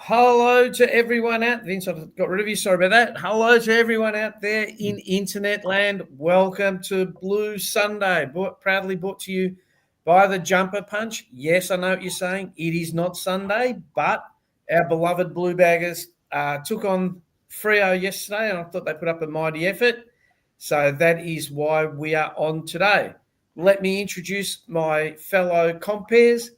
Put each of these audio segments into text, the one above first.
Hello to everyone out there. Vince, I've got rid of you. Sorry about that. Hello to everyone out there in internet land. Welcome to Blue Sunday, proudly brought to you by the Jumper Punch. Yes, I know what you're saying. It is not Sunday, but our beloved Blue Baggers took on Freo yesterday, and I thought they put up a mighty effort. So that is why we are on today. Let me introduce my fellow compeers.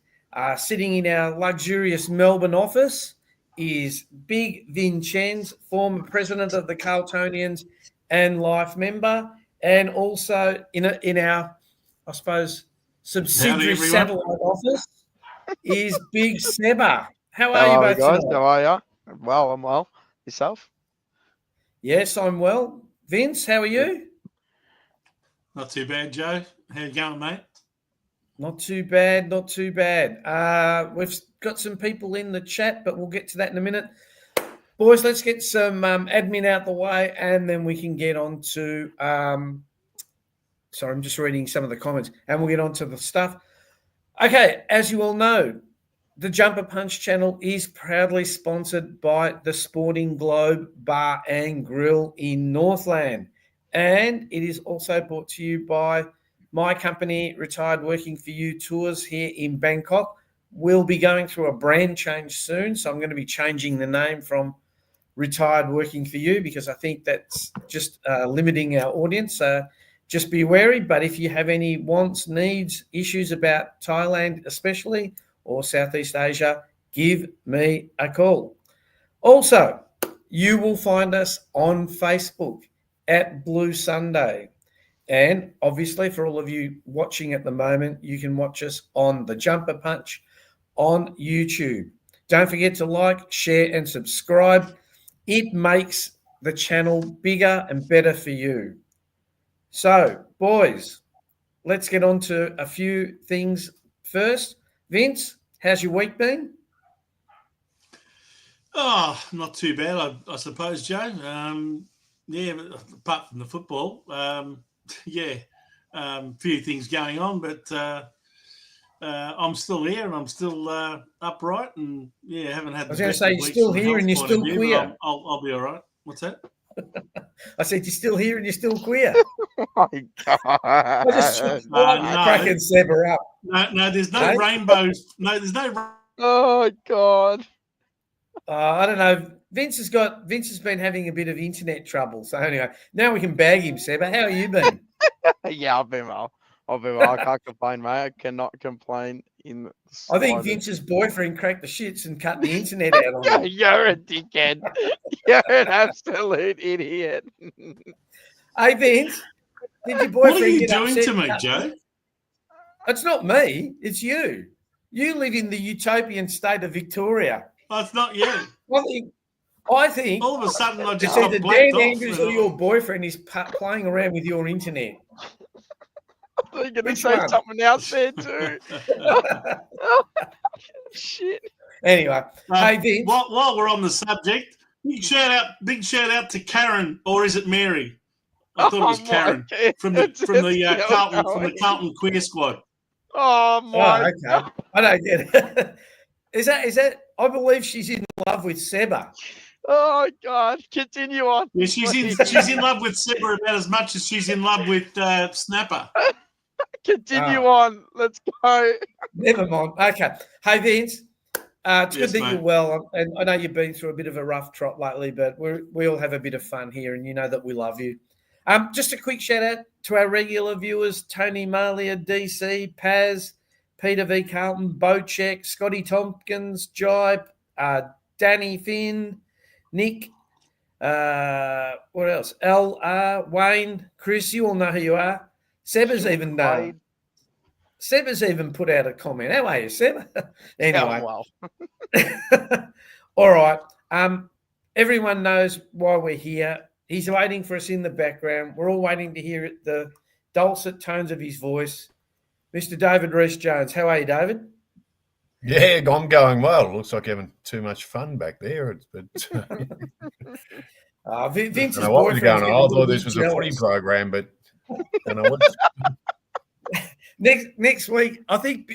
Sitting in our luxurious Melbourne office is Big Vincenz, former president of the Carltonians and life member, and also in our, I suppose, subsidiary satellite office is Big Seba. How are you both guys? tonight? How are you? Well, I'm well. Yourself? Yes, I'm well. Vince, how are you? Not too bad, Joe. How you going, mate? Not too bad, not too bad. We've got some people in the chat, but we'll get to that in a minute. Boys, let's get some admin out the way, and then we can get on to sorry, I'm just reading some of the comments, and we'll get on to the stuff. Okay, as you all know, the Jumper Punch channel is proudly sponsored by the Sporting Globe Bar and Grill in Northland, and it is also brought to you by my company, Retired Working For You Tours here in Bangkok. We'll be going through a brand change soon, so I'm going to be changing the name from Retired Working For You because I think that's just limiting our audience. Just be wary, but if you have any wants, needs, issues about Thailand especially or Southeast Asia, give me a call. Also, you will find us on Facebook at Blue Sunday. And obviously, for all of you watching at the moment, you can watch us on the Jumper Punch on YouTube. Don't forget to like, share, and subscribe. It makes the channel bigger and better for you. So, boys, let's get on to a few things first. Vince, how's your week been? Oh, not too bad, I suppose, Joe. Yeah, apart from the football, few things going on, but I'm still here and I'm still upright, and haven't had. I was going to say you're still here and you're still queer. I'll be all right. What's that? I said you're still here and you're still queer. Oh my God! Cracking Seba up. No, there's no rainbows. No, there's no. Oh God! I don't know. Vince has been having a bit of internet trouble. So anyway, now we can bag him, Seba. How have you been? Yeah, I've been well. I can't complain, mate. I cannot complain I think Vince's boyfriend cracked the shits and cut the internet out on him. You're a dickhead. You're an absolute idiot. Hey, Vince, did your boyfriend What are you get doing upset to me, Joe? It's not me. It's you. You live in the utopian state of Victoria. Oh, it's not you. I think all of a sudden I just either blacked Dan off. Andrews or your boyfriend is playing around with your internet. I thought you were going to say something else there too. Oh, shit. Anyway, hey Vince. While we're on the subject, big shout out to Karen, or is it Mary? I thought it was Karen from the Carlton Queer Squad. Oh my! Okay. I don't get it. Is that? I believe she's in love with Seba. Oh God! Continue on. Yeah, she's in love with Seba about as much as she's in love with Snapper. Continue on. Let's go. Never mind. Okay. Hey Vince, it's good that mate. you're well, and I know you've been through a bit of a rough trot lately, but we all have a bit of fun here, and you know that we love you. Just a quick shout out to our regular viewers: Tony Malia, DC, Paz, Peter V. Carlton, Bocek, Scotty Tompkins, Jibe, Danny Finn, Nick, what else? LR, Wayne, Chris, you all know who you are. Seba's even put out a comment. How are you, Seba? Anyway. Oh, well. All right. Everyone knows why we're here. He's waiting for us in the background. We're all waiting to hear the dulcet tones of his voice. Mr. David Rees-Jones. How are you, David? Yeah, I'm going well. Looks like you're having too much fun back there. Vince's I don't know what was going on. I thought this was a footy program, but you know what? next week, I think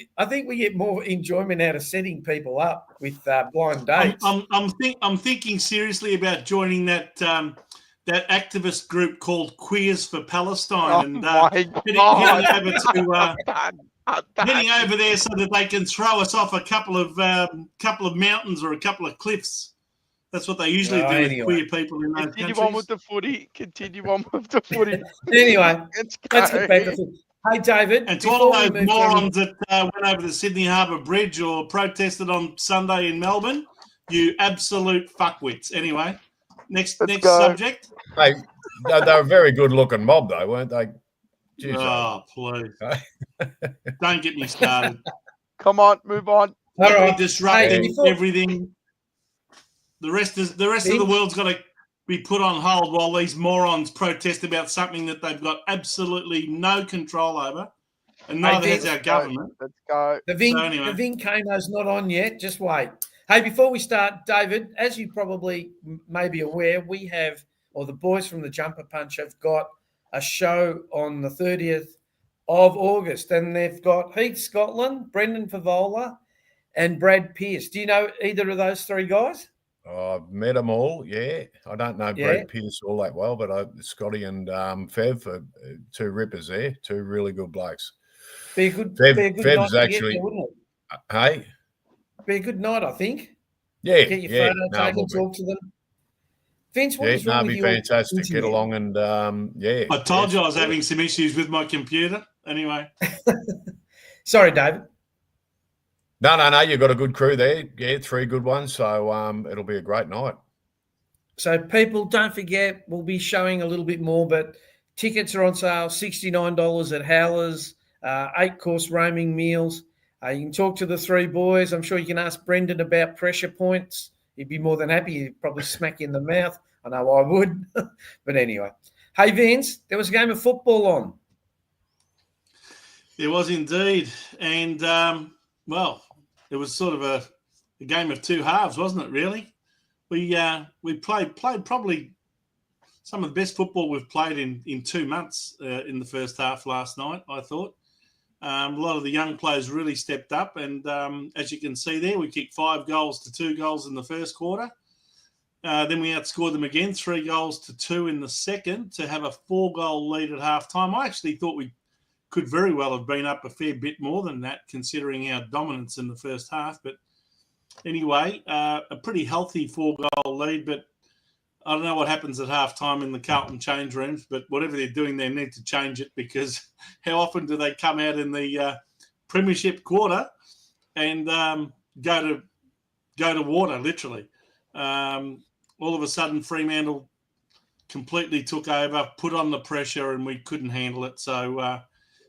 we get more enjoyment out of setting people up with blind dates. I'm thinking seriously about joining that that activist group called Queers for Palestine, and heading over there so that they can throw us off a couple of mountains or a couple of cliffs. That's what they usually do with queer people in those countries. Continue on with the footy. Anyway, let's get back to footy. Hey, David. And to all those morons that went over the Sydney Harbour Bridge or protested on Sunday in Melbourne, you absolute fuckwits. Anyway, next subject. Hey, they were a very good-looking mob, though, weren't they? Jeez, please. Don't get me started. Come on, move on. All right, disrupting everything. The rest of the world's got to be put on hold while these morons protest about something that they've got absolutely no control over, and neither has our government. Let's go. The Vincano's not on yet. Just wait. Hey, before we start, David, as you probably may be aware, we have, or the boys from the Jumper Punch have got a show on the 30th of August, and they've got Heath Scotland, Brendan Favola, and Brad Pearce. Do you know either of those three guys? I've met them all, yeah. I don't know Brad Pearce all that well, but Scotty and Fev are two rippers there, two really good blokes. Be a good Fev's night actually, there, wouldn't it? Hey? Be a good night, I think. Yeah. Get your photo taken, talk to them. Vince, what is wrong with you? Fantastic. Get along and, I told you I was having some issues with my computer. Anyway. Sorry, David. No. You've got a good crew there. Yeah, three good ones. So it'll be a great night. So people, don't forget, we'll be showing a little bit more, but tickets are on sale, $69 at Howlers, 8-course roaming meals. You can talk to the three boys. I'm sure you can ask Brendan about pressure points. He'd be more than happy. He'd probably smack you in the mouth. I know I would. But anyway. Hey, Vince, there was a game of football on. There was indeed. And, it was sort of a game of two halves, wasn't it, really? We played probably some of the best football we've played in 2 months in the first half last night, I thought. A lot of the young players really stepped up, and as you can see there, we kicked 5 goals to 2 goals in the first quarter. Then we outscored them again, 3 goals to 2 in the second, to have a 4-goal lead at halftime. I actually thought we could very well have been up a fair bit more than that, considering our dominance in the first half. But anyway, a pretty healthy 4-goal lead, but I don't know what happens at halftime in the Carlton change rooms, but whatever they're doing, they need to change it, because how often do they come out in the premiership quarter and go to water, literally? All of a sudden, Fremantle completely took over, put on the pressure, and we couldn't handle it. So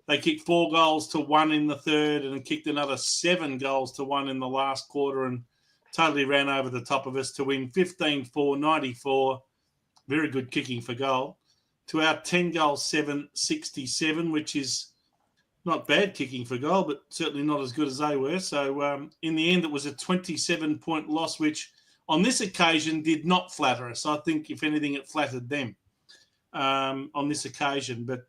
they kicked 4 goals to 1 in the third, and kicked another 7 goals to 1 in the last quarter, and totally ran over the top of us to win 15-4, 94. Very good kicking for goal. To our 10 goals, 7, 67, which is not bad kicking for goal, but certainly not as good as they were. So in the end, it was a 27-point loss, which on this occasion did not flatter us. I think, if anything, it flattered them on this occasion. But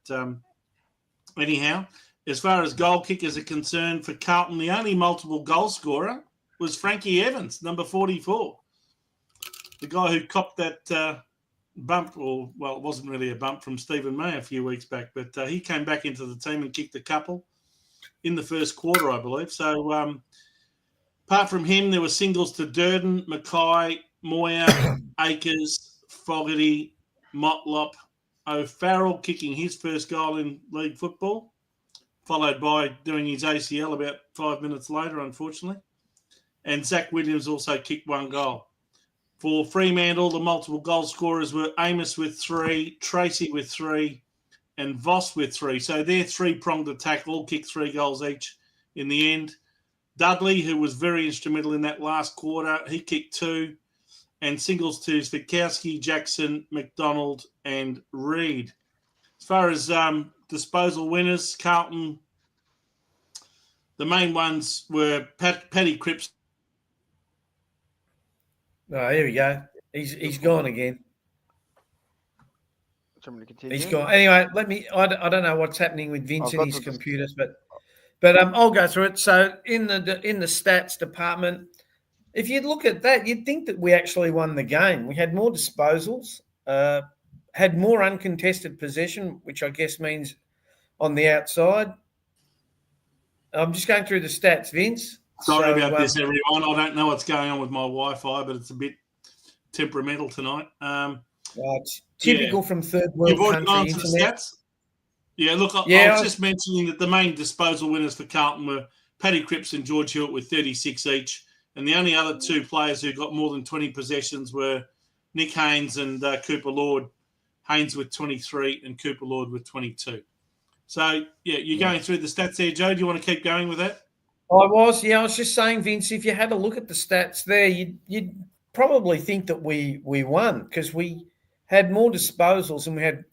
anyhow, as far as goal kickers are concerned for Carlton, the only multiple goal scorer was Frankie Evans, number 44. The guy who copped that bump, it wasn't really a bump, from Stephen May a few weeks back, but he came back into the team and kicked a couple in the first quarter, I believe. So apart from him, there were singles to Durden, Mackay, Moyer, Akers, Fogarty, Motlop, O'Farrell kicking his first goal in league football, followed by doing his ACL about 5 minutes later, unfortunately. And Zach Williams also kicked 1 goal. For Fremantle, the multiple goal scorers were Amos with 3, Tracy with 3, and Voss with 3. So their 3-pronged attack all kicked 3 goals each in the end. Dudley, who was very instrumental in that last quarter, he kicked 2. And singles to Svitkowski, Jackson, McDonald, and Reid. As far as disposal winners, Carlton, the main ones were Paddy Cripps. Oh, here we go. He's gone again. Continue? He's gone. Anyway, I don't know what's happening with Vince and his computers, but But I'll go through it. So in the stats department, if you look at that, you'd think that we actually won the game. We had more disposals, had more uncontested possession, which I guess means on the outside. I'm just going through the stats, Vince. Sorry about this, everyone. I don't know what's going on with my Wi-Fi, but it's a bit temperamental tonight. It's typical from third world country on to internet. the stats? Yeah, look, I was just mentioning that the main disposal winners for Carlton were Paddy Cripps and George Hewitt with 36 each. And the only other two players who got more than 20 possessions were Nick Haynes and Cooper Lord. Haynes with 23 and Cooper Lord with 22. So, you're going through the stats there, Joe. Do you want to keep going with that? I was just saying, Vince, if you had a look at the stats there, you'd probably think that we won because we had more disposals and we had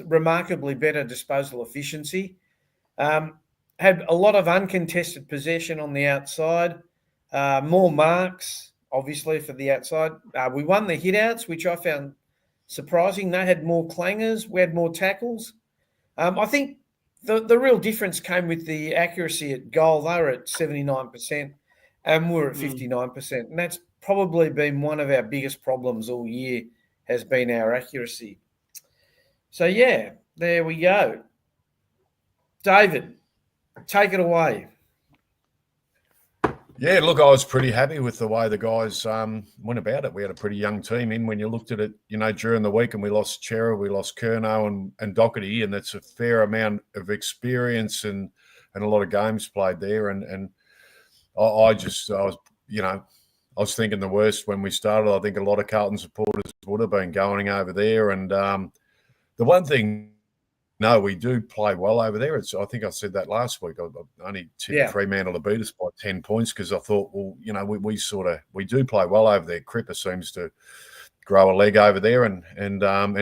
remarkably better disposal efficiency. Had a lot of uncontested possession on the outside. More marks, obviously, for the outside. We won the hit-outs, which I found surprising. They had more clangers. We had more tackles. I think the real difference came with the accuracy at goal. They were at 79% and we're at 59%. And that's probably been one of our biggest problems all year has been our accuracy. So, there we go. David, take it away. Yeah, look, I was pretty happy with the way the guys went about it. We had a pretty young team in when you looked at it, during the week, and we lost Chera, we lost Curnow and Doherty, and that's a fair amount of experience and a lot of games played there. And I was thinking the worst when we started. I think a lot of Carlton supporters would have been going over there. And the one thing, no, we do play well over there. I think I said that last week. I only tipped Fremantle to beat us by 10 points because I thought, well, we do play well over there. Cripper seems to grow a leg over there, and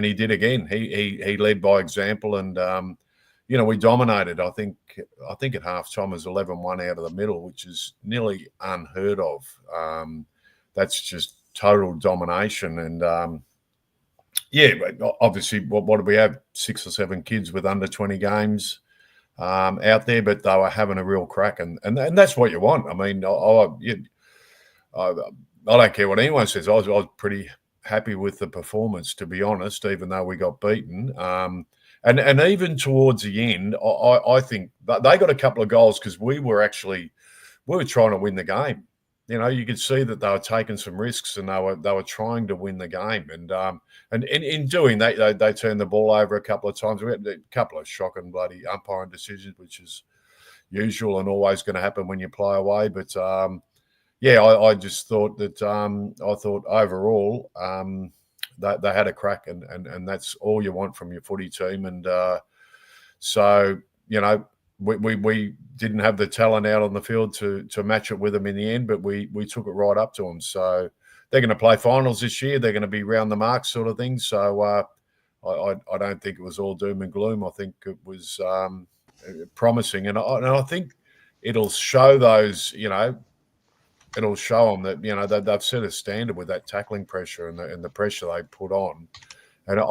he did again. He led by example, and we dominated. I think at halftime it was 11-1 out of the middle, which is nearly unheard of. That's just total domination, and obviously, what did we have? 6 or 7 kids with under 20 games out there, but they were having a real crack, and that's what you want. I mean, I don't care what anyone says. I was pretty happy with the performance, to be honest, even though we got beaten. And even towards the end, I think they got a couple of goals because we were trying to win the game. You could see that they were taking some risks and they were trying to win the game. And in doing that, they turned the ball over a couple of times. We had a couple of shocking bloody umpiring decisions, which is usual and always going to happen when you play away. But I just thought that overall they had a crack, and that's all you want from your footy team. And we didn't have the talent out on the field to match it with them in the end, but we took it right up to them. So they're going to play finals this year. They're going to be round the mark sort of thing. So I don't think it was all doom and gloom. I think it was promising. And I think it'll show those, it'll show them that, they've set a standard with that tackling pressure and the pressure they put on. And I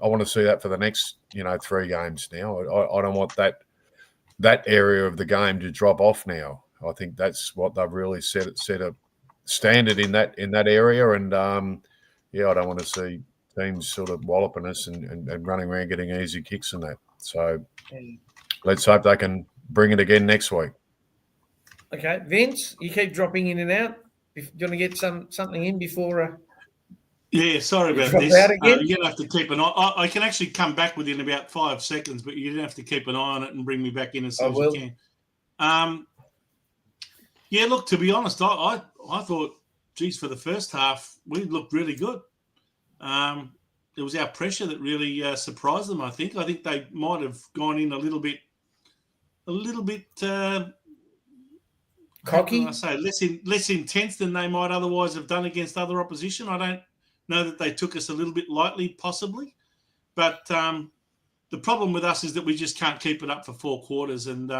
want to see that for the next, 3 games now. I don't want that area of the game to drop off now. I think that's what they've really set a standard in that area. And I don't want to see teams sort of walloping us and running around getting easy kicks and that. So let's hope they can bring it again next week. Okay, Vince, you keep dropping in and out. If you want to get something in before. Yeah, sorry about this. You're going to have to keep an eye. I can actually come back within about 5 seconds, but you're going to have to keep an eye on it and bring me back in as soon as you can. Look, to be honest, I thought, geez, for the first half, we looked really good. It was our pressure that really surprised them, I think. I think they might have gone in a little bit cocky. How can I say less intense than they might otherwise have done against other opposition. I don't know that they took us a little bit lightly, possibly, but the problem with us is that we just can't keep it up for 4 quarters. And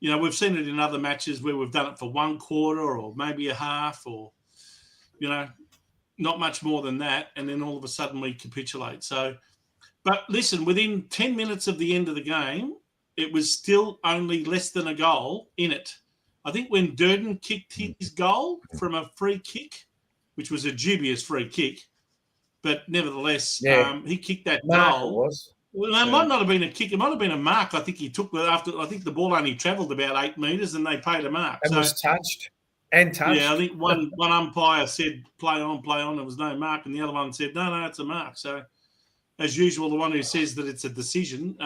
we've seen it in other matches where we've done it for 1 quarter or maybe a half, or not much more than that, and then all of a sudden we capitulate. So, but listen, within 10 minutes of the end of the game, it was still only less than a goal in it. I think when Durden kicked his goal from a free kick, which was a dubious free kick, but nevertheless, he kicked that goal. Was. Well, it might not have been a kick. It might have been a mark. I think he took after. I think the ball only travelled about 8 metres, and they paid a mark. And was touched. And touched. Yeah, I think one umpire said play on. There was no mark, and the other one said no, it's a mark. So, as usual, the one who says that it's a decision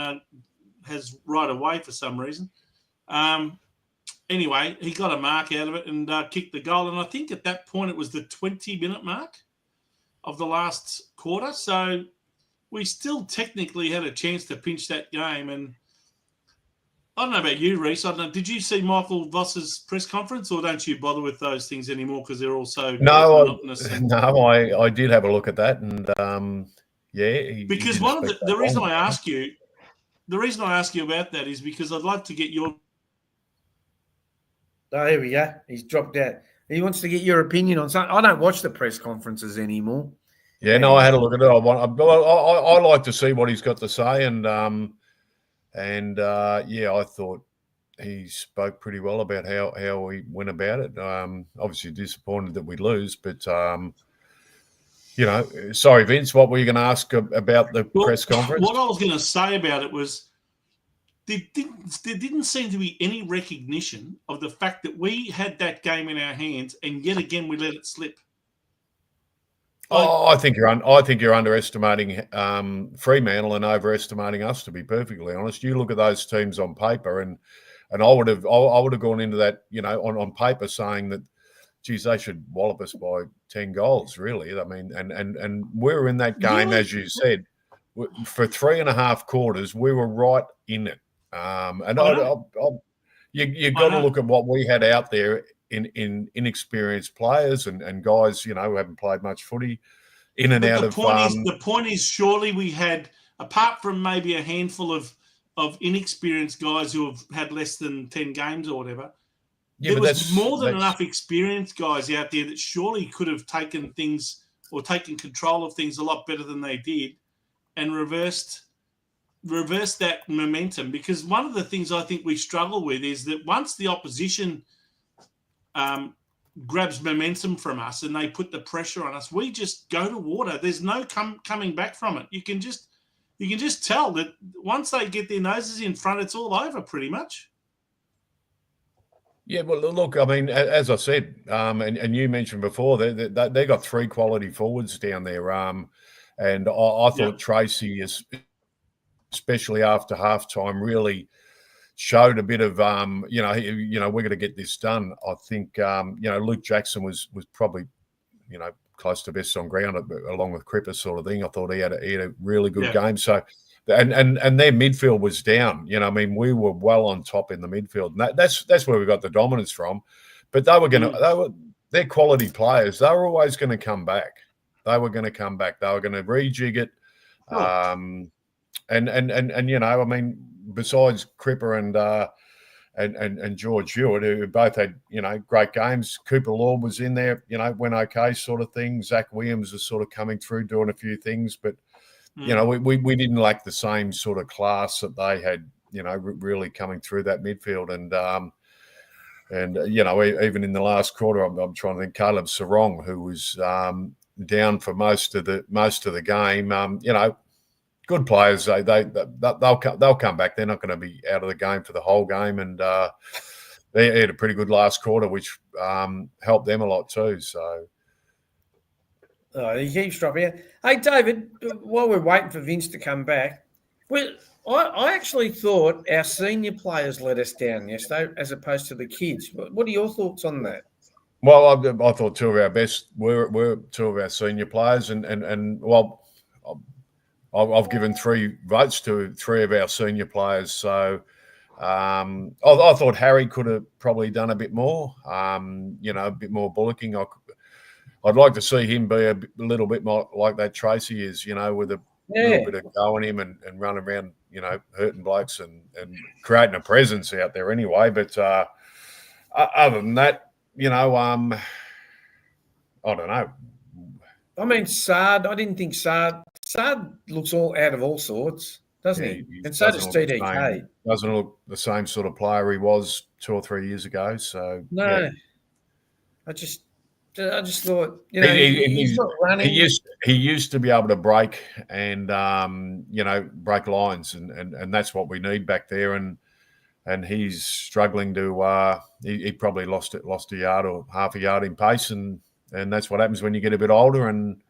has right away for some reason. Anyway, he got a mark out of it and kicked the goal. And I think at that point it was the 20-minute mark of the last quarter. So we still technically had a chance to pinch that game. And I don't know about you, Reece. I don't know. Did you see Michael Voss's press conference, or don't you bother with those things anymore because they're all so monotonous? No, I did have a look at that, and because one of the reason I ask you about that is because I'd like to get your. Oh, here we go. He's dropped out. He wants to get your opinion on something. I don't watch the press conferences anymore. Yeah, no, I had a look at it. I like to see what he's got to say, and I thought he spoke pretty well about how he went about it. Obviously disappointed that we lose, but sorry, Vince, what were you going to ask about the press conference? What I was going to say about it was there didn't seem to be any recognition of the fact that we had that game in our hands, and yet again we let it slip. I think you're underestimating Fremantle and overestimating us. To be perfectly honest, you look at those teams on paper, and I would have gone into that, on paper saying that, geez, they should wallop us by 10 goals. Really, I mean, and we were in that game, as you said, for 3.5 quarters. We were right in it. You got to look at what we had out there in inexperienced players and guys, who haven't played much footy in and out of. The point is, surely we had, apart from maybe a handful of inexperienced guys who have had less than 10 games or whatever, there was more than enough experienced guys out there that surely could have taken things or taken control of things a lot better than they did and reversed that momentum. Because one of the things I think we struggle with is that once the opposition grabs momentum from us and they put the pressure on us, we just go to water. There's no coming back from it. You can just tell that once they get their noses in front, it's all over pretty much. Yeah, well, look, I mean, as I said, and you mentioned before, they got 3 quality forwards down there, and I thought Tracy, especially after halftime, really showed a bit of, we're going to get this done. I think, Luke Jackson was probably, close to best on ground along with Cripper sort of thing. I thought he had a really good game. So, and their midfield was down. We were well on top in the midfield, and that's where we got the dominance from. But they're quality players. They were always going to come back. They were going to come back. They were going to rejig it. Besides Cripper and George Hewitt, who both had, great games. Cooper Lord was in there, went okay sort of thing. Zach Williams was sort of coming through, doing a few things, but we didn't lack the same sort of class that they had, really coming through that midfield. And even in the last quarter, I'm trying to think, Caleb Sarong, who was down for most of the game, good players. They'll come back. They're not going to be out of the game for the whole game, and they had a pretty good last quarter, which helped them a lot too. So, he keeps dropping out. Hey, David, while we're waiting for Vince to come back, I actually thought our senior players let us down yesterday, as opposed to the kids. What are your thoughts on that? Well, I thought 2 of our best were 2 of our senior players, and well, I've given 3 votes to 3 of our senior players. So I thought Harry could have probably done a bit more, a bit more bullocking. I'd like to see him be a little bit more like that Tracy is, with a little bit of go in him and run around, hurting blokes and creating a presence out there anyway. But other than that, I don't know. I mean, Sard, I didn't think Sard looks all out of all sorts. doesn't Yeah, he? And so does TDK. Doesn't look the same sort of player he was 2 or 3 years ago. So No, yeah. I just thought, he's not running. He used to be able to break and break lines, and that's what we need back there. And he's struggling to. He probably lost a yard or half a yard in pace, and that's what happens when you get a bit older, and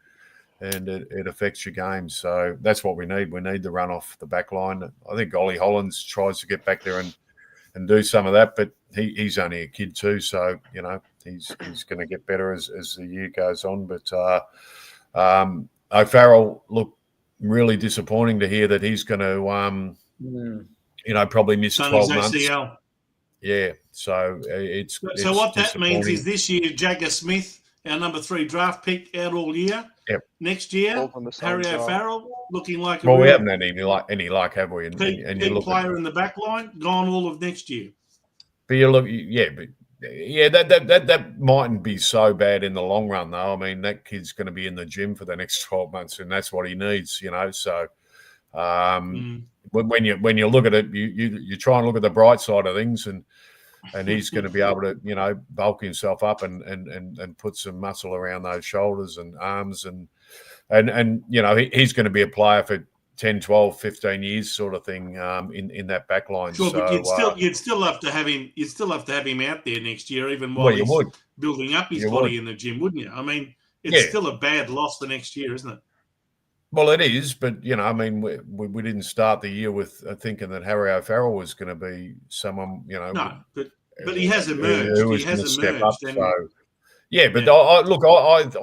it affects your game. So that's what we need. We need the run off the back line. I think Ollie Hollands tries to get back there and do some of that, but he's only a kid too, so he's going to get better as the year goes on. But O'Farrell looked really disappointing to hear that he's going to probably miss 12 months. ACL. Yeah, so it's what that means is this year Jagger Smith, our number 3 draft pick, out all year. Yep. Next year, Harry O'Farrell looking like we haven't had any luck, have we? And you look player in the back line, gone all of next year. But you look, that mightn't be so bad in the long run, though. I mean, that kid's going to be in the gym for the next 12 months, and that's what he needs, So, when you look at it, you try and look at the bright side of things, and he's going to be able to, bulk himself up and put some muscle around those shoulders and arms, and he's going to be a player for 10, 12, 15 years sort of thing in that back line. Sure, so, but you'd still have to have him. You'd still have to have him out there next year, even while he's building up his body in the gym, wouldn't you? I mean, it's still a bad loss the next year, isn't it? Well, it is, but I mean, we didn't start the year with thinking that Harry O'Farrell was going to be someone, No, but he has emerged. He has emerged. Step up,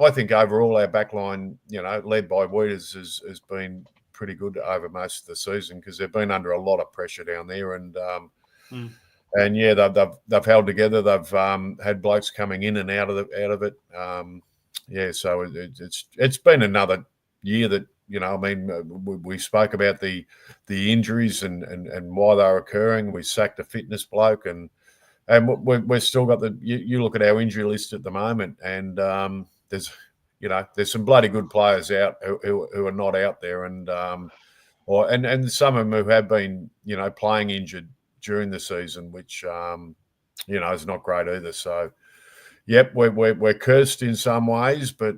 I think overall our backline, led by Weeders, has been pretty good over most of the season because they've been under a lot of pressure down there, and they've held together. They've had blokes coming in and out of it. So it's been another year that we spoke about the injuries and why they're occurring. We sacked a fitness bloke, and we've still got you look at our injury list at the moment, and there's some bloody good players out who are not out there, and some of them who have been playing injured during the season, which is not great either. So, yep, we're cursed in some ways, but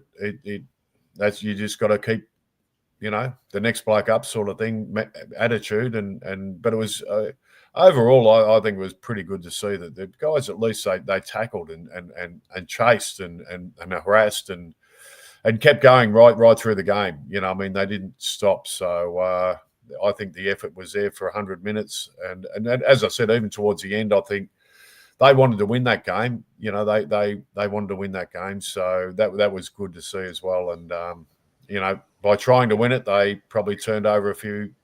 that's you just got to keep the next bloke up sort of thing attitude, but it was. Overall, I think it was pretty good to see that the guys at least they tackled and chased and harassed and kept going right through the game. They didn't stop. So I think the effort was there for 100 minutes. And as I said, even towards the end, I think they wanted to win that game. They wanted to win that game. So that was good to see as well. And, by trying to win it, they probably turned over a few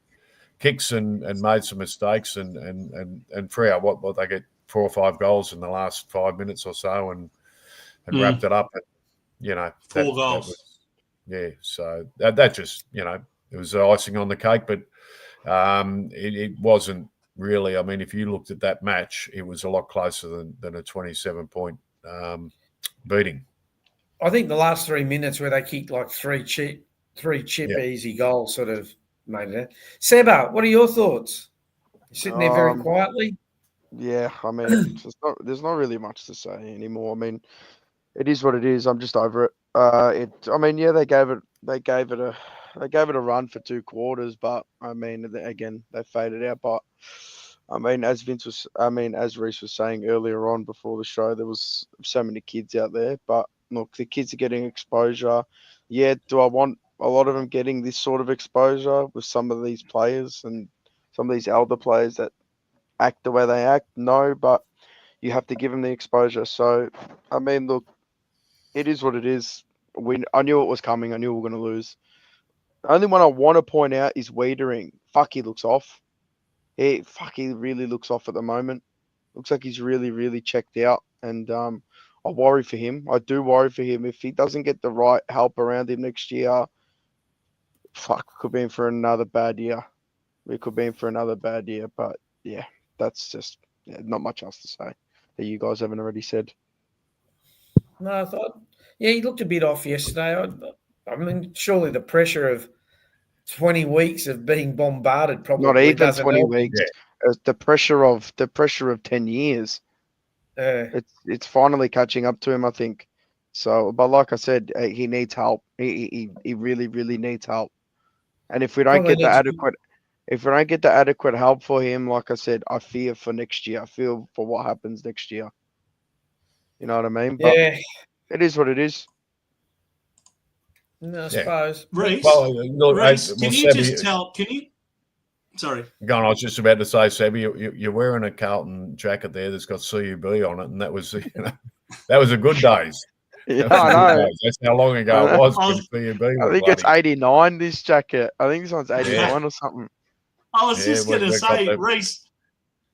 kicks and made some mistakes and for our what they get 4 or 5 goals in the last 5 minutes or so and wrapped it up. And, 4 goals. So that just it was icing on the cake, but it wasn't really. I mean, if you looked at that match, it was a lot closer than a 27-point beating. I think the last 3 minutes where they kicked like three chip easy goals sort of made it. Seba, what are your thoughts? You're sitting there very quietly. Yeah, I mean, there's not really much to say anymore. I mean, it is what it is. I'm just over it. They gave it a run for 2 quarters, but I mean, again, they faded out. But I mean, as Reece was saying earlier on before the show, there was so many kids out there. But look, the kids are getting exposure. Yeah, do I want a lot of them getting this sort of exposure with some of these players and some of these elder players that act the way they act? No, but you have to give them the exposure. So, I mean, look, it is what it is. I knew it was coming. I knew we were going to lose. The only one I want to point out is Wiedering. He looks off. He really looks off at the moment. Looks like he's really, really checked out. And I worry for him. I do worry for him. If he doesn't get the right help around him next year, could be in for another bad year. We could be in for another bad year. But, yeah, that's just not much else to say that you guys haven't already said. No, I thought, he looked a bit off yesterday. I mean, surely the pressure of 20 weeks of being bombarded Not probably even doesn't 20 help. weeks. The pressure of 10 years. It's finally catching up to him, I think. So, but like I said, he needs help. He really, really needs help. And if we don't Probably get the needs adequate help for him, like I said, I fear for next year. I feel for what happens next year. You know what I mean? But Yeah, it is what it is. I suppose. Reece, Well, look, Reece, well, can you Sebby, just tell? Can you? Sorry. Go on, I was just about to say, Sebby, you're wearing a Carlton jacket there that's got CUB on it, and that was, that was a good days. Yeah, That was a I good know. days. That's how long ago it was when CUB I were think it's bloody. 89, this jacket. I think this one's 89 or something. I was just going to we've got say, the- Reece,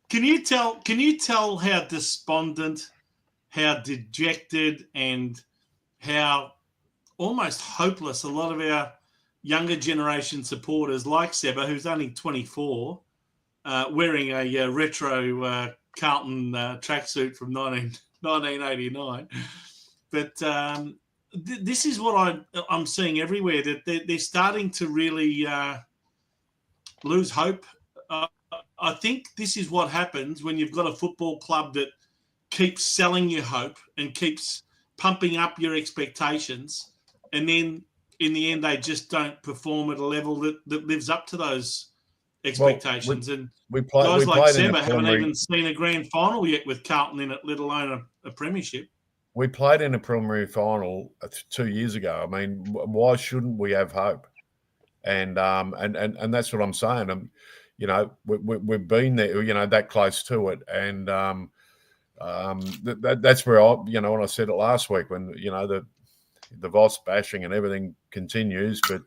can you tell how despondent, how dejected, and how almost hopeless a lot of our younger generation supporters, like Seba, who's only 24, wearing a retro Carlton tracksuit from 1989. But this is what I'm seeing everywhere, that they're starting to really lose hope. I think this is what happens when you've got a football club that keeps selling you hope and keeps pumping up your expectations, and then in the end they just don't perform at a level that lives up to those expectations. Well, and we guys like played in Seba a haven't preliminary. even seen a grand final yet with Carlton in it, let alone a premiership. We played in a preliminary final 2 years ago. I mean, why shouldn't we have hope? And that's what I'm saying. We've been there, that close to it, and that's where when I said it last week, when the Voss bashing and everything continues, but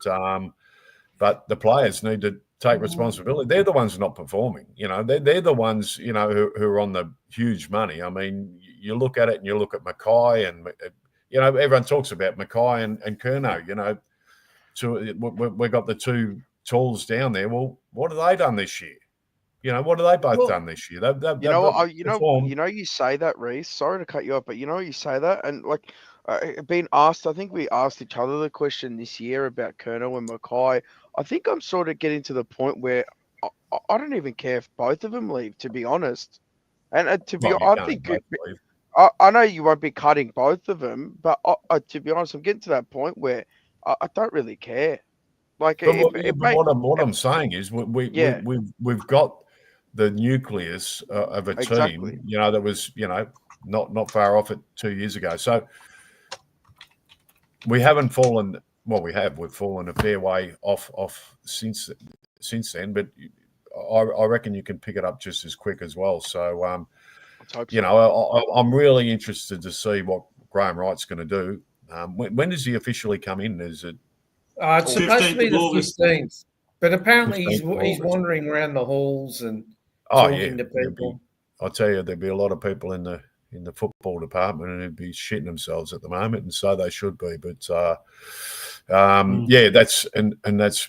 the players need to take responsibility. They're the ones not performing. They're the ones who are on the huge money. I mean, you look at it and you look at Mackay, and everyone talks about Mackay and Curnow. So we've got the two tools down there. Well, what have they done this year? What have they both done this year? You say that, Reece. Sorry to cut you off, but you say that, and like being asked, I think we asked each other the question this year about Curnow and Mackay. I think I'm sort of getting to the point where I don't even care if both of them leave, to be honest. And to be honest, I think I know you won't be cutting both of them, but to be honest, I'm getting to that point where I don't really care. Like, what I'm saying is we've got the nucleus of a team, that was not far off it 2 years ago. So we haven't fallen. Well, we've fallen a fair way off since then, but I reckon you can pick it up just as quick as well. So I'm really interested to see what Graham Wright's going to do. When does he officially come in? Is it? It's supposed to be the 15th, but apparently 15th he's wandering around the halls and Oh talking to people. I'll tell you, there'd be a lot of people in the football department and who'd be shitting themselves at the moment, and so they should be. But that's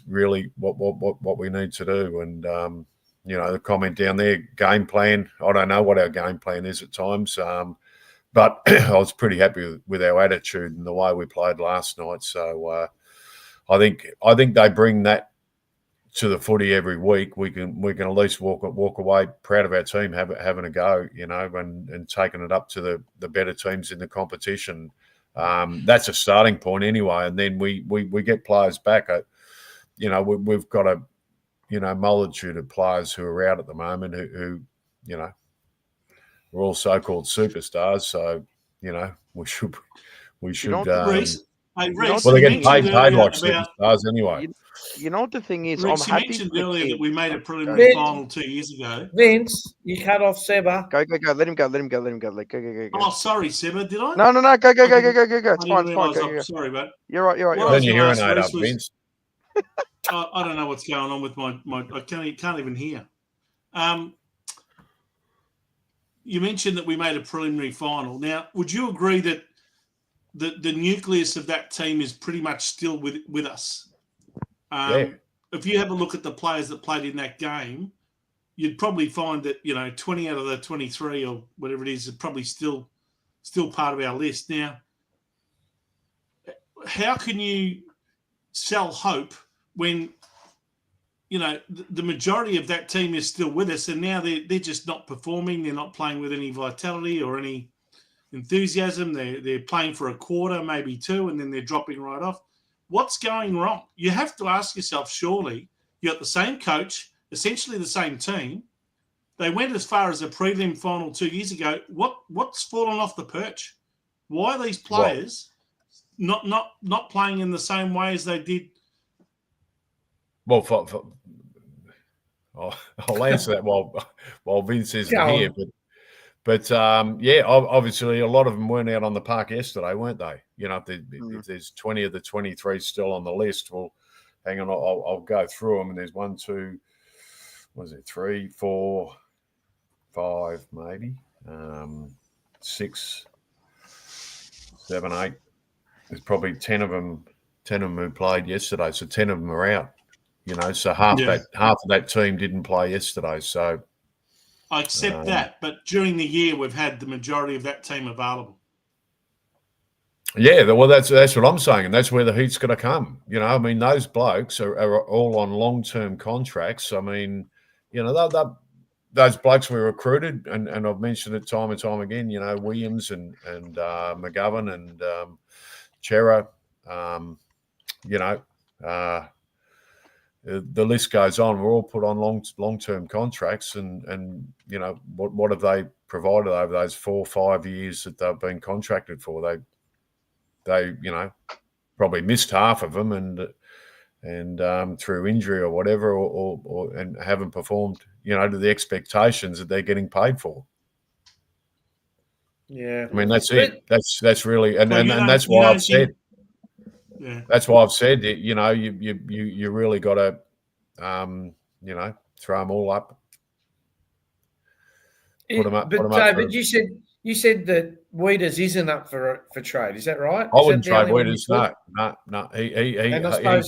really what we need to do. And the comment down there, game plan. I don't know what our game plan is at times, but I was pretty happy with our attitude and the way we played last night. So I think they bring that to the footy every week. We can at least walk away proud of our team having a go, and taking it up to the better teams in the competition. That's a starting point anyway, and then we get players back. We've got a multitude of players who are out at the moment who we're all so-called superstars. So we should. Reece, they get paid like superstars anyway. You know what the thing is? Reece, I'm happy. You mentioned earlier that we made a preliminary final 2 years ago. Vince, you cut off Seba. Go. Let him go. Go. Oh, sorry, Seba. Did I? No. Go. It's fine. I'm sorry, but you're right. Then you urinate up, Vince. I don't know what's going on with my I can't even hear. You mentioned that we made a preliminary final. Now, would you agree that the nucleus of that team is pretty much still with us? If you have a look at the players that played in that game, you'd probably find that 20 out of the 23 or whatever it is probably still part of our list. Now, how can you sell hope when the majority of that team is still with us, and now they're just not performing. They're not playing with any vitality or any enthusiasm. They're playing for a quarter, maybe two, and then they're dropping right off. What's going wrong? You have to ask yourself, surely, you got the same coach, essentially the same team. They went as far as a prelim final 2 years ago. What's fallen off the perch? Why are these players not playing in the same way as they did? Well, I'll answer that while Vince isn't here. But obviously a lot of them weren't out on the park yesterday, weren't they? If there's 20 of the 23 still on the list, well, hang on, I'll go through them. And there's 1, 2, 3, 4, 5, maybe 6, 7, 8. There's probably 10 of them who played yesterday. So 10 of them are out. So half of that team didn't play yesterday. So I accept that, but during the year we've had the majority of that team available. Yeah, well, that's what I'm saying, and that's where the heat's going to come. Those blokes are all on long-term contracts. Those blokes we recruited, and I've mentioned it time and time again. Williams and McGovern and Chera. The list goes on. We're all put on long-term contracts, and what have they provided over those 4 or 5 years that they've been contracted for? They probably missed half of them, and through injury or whatever, or and haven't performed to the expectations that they're getting paid for. Yeah, that's it. That's really, and that's why I've said. Yeah. That's why I've said that, you really got to, throw them all up. Put them up. But David, you said that Weeders isn't up for trade. Is that right? I wouldn't trade Weeders. No. He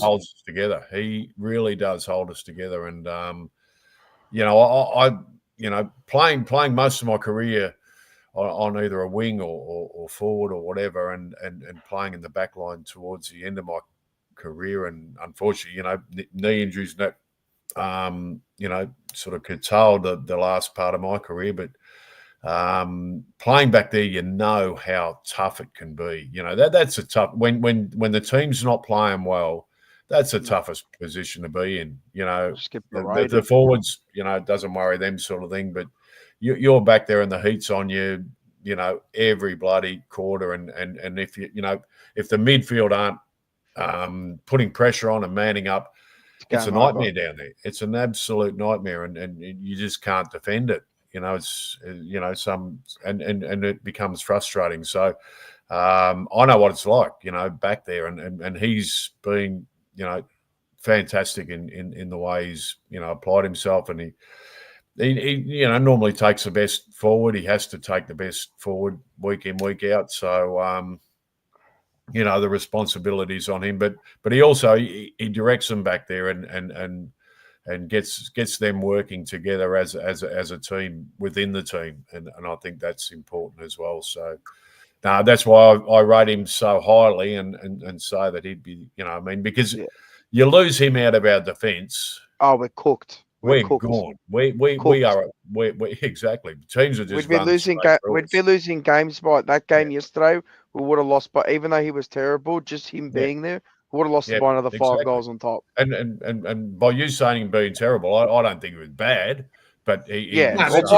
holds us together. He really does hold us together. And I playing most of my career on either a wing or forward or whatever, and playing in the back line towards the end of my career. And unfortunately, knee injuries that, sort of curtailed the last part of my career. But playing back there, how tough it can be. That's a tough, when the team's not playing well, that's the toughest position to be in. The forwards, it doesn't worry them sort of thing, but you're back there and the heat's on you, every bloody quarter. And if if the midfield aren't putting pressure on and manning up, it's a nightmare down there. It's an absolute nightmare, and you just can't defend it. It's and it becomes frustrating. So I know what it's like, back there, and he's been fantastic in the way he's applied himself, and he normally takes the best forward. He has to take the best forward week in, week out. So, the responsibility's on him, but he also, he directs them back there and gets them working together as a team within the team. And I think that's important as well. So that's why I rate him so highly and say that he'd be, because you lose him out of our defence. Oh, we're cooked. We're gone. We are exactly. Teams are just we'd be losing games by that game yesterday. We would have lost, but even though he was terrible, just him being there, we would have lost by another 5 goals on top. And by you saying him being terrible, I don't think it was bad, but by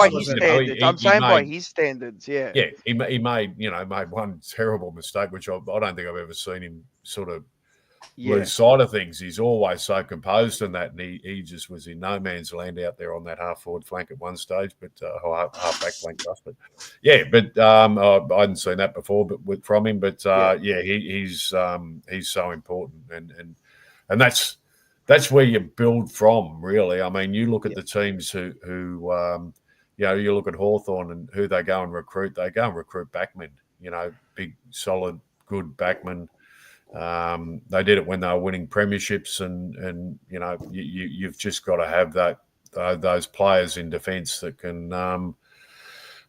his standards. I'm saying by his standards, yeah. Yeah, he made one terrible mistake, which I don't think I've ever seen him sort of lose sight of things. He's always so composed in that, and he just was in no man's land out there on that half forward flank at one stage, but half back flank. But I hadn't seen that before, but from him. But he's so important, and that's where you build from, really. I mean, you look at the teams who you look at Hawthorn and who they go and recruit. They go and recruit backmen. Big, solid, good backmen. They did it when they were winning premierships, and you've just got to have those players in defence that can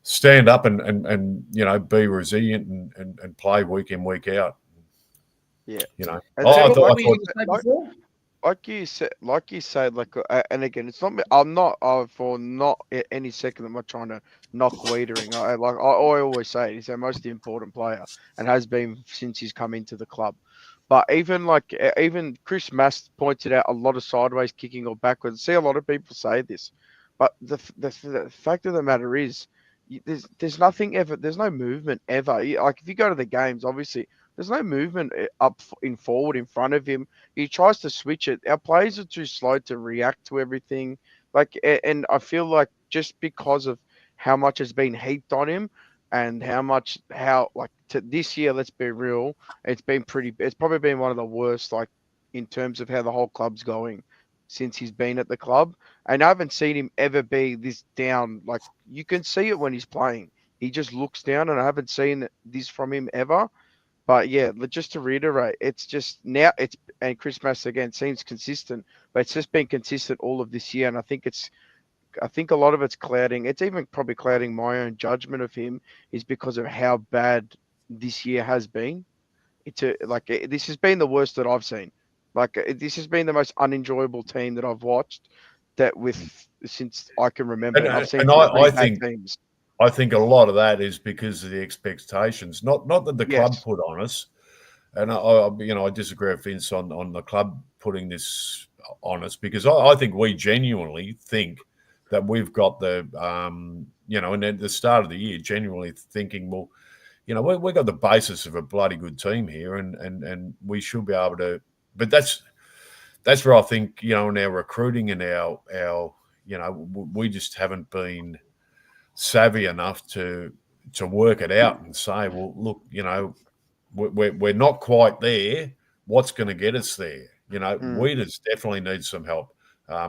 stand up and be resilient and play week in, week out. Yeah, I thought like you said, and again, it's not. I'm not for not any second. I'm not trying to knock Wiedering. I always say he's our most important player and has been since he's come into the club. But even Chris Mast pointed out a lot of sideways kicking or backwards. See, a lot of people say this, but the fact of the matter is, there's nothing ever. There's no movement ever. Like if you go to the games, obviously there's no movement up in forward in front of him. He tries to switch it. Our players are too slow to react to everything. And I feel like just because of how much has been heaped on him and this year, let's be real, it's probably been one of the worst, like in terms of how the whole club's going since he's been at the club. And I haven't seen him ever be this down. Like you can see it when he's playing. He just looks down, and I haven't seen this from him ever. But yeah, just to reiterate, it's just now and Chris Mass again seems consistent, but it's just been consistent all of this year. And I think a lot of it's clouding. It's even probably clouding my own judgment of him is because of how bad this year has been. This has been the worst that I've seen. This has been the most unenjoyable team that I've watched since I can remember. And, I've seen and some I really bad think teams. I think a lot of that is because of the expectations, not that the club Yes. put on us. And I disagree with Vince on the club putting this on us, because I think we genuinely think that we've got and at the start of the year, genuinely thinking, well, we've got the basis of a bloody good team here, and we should be able to. But that's where I think, in our recruiting and our we just haven't been savvy enough to work it out and say, well, look, we're not quite there. What's going to get us there? Weeders definitely need some help.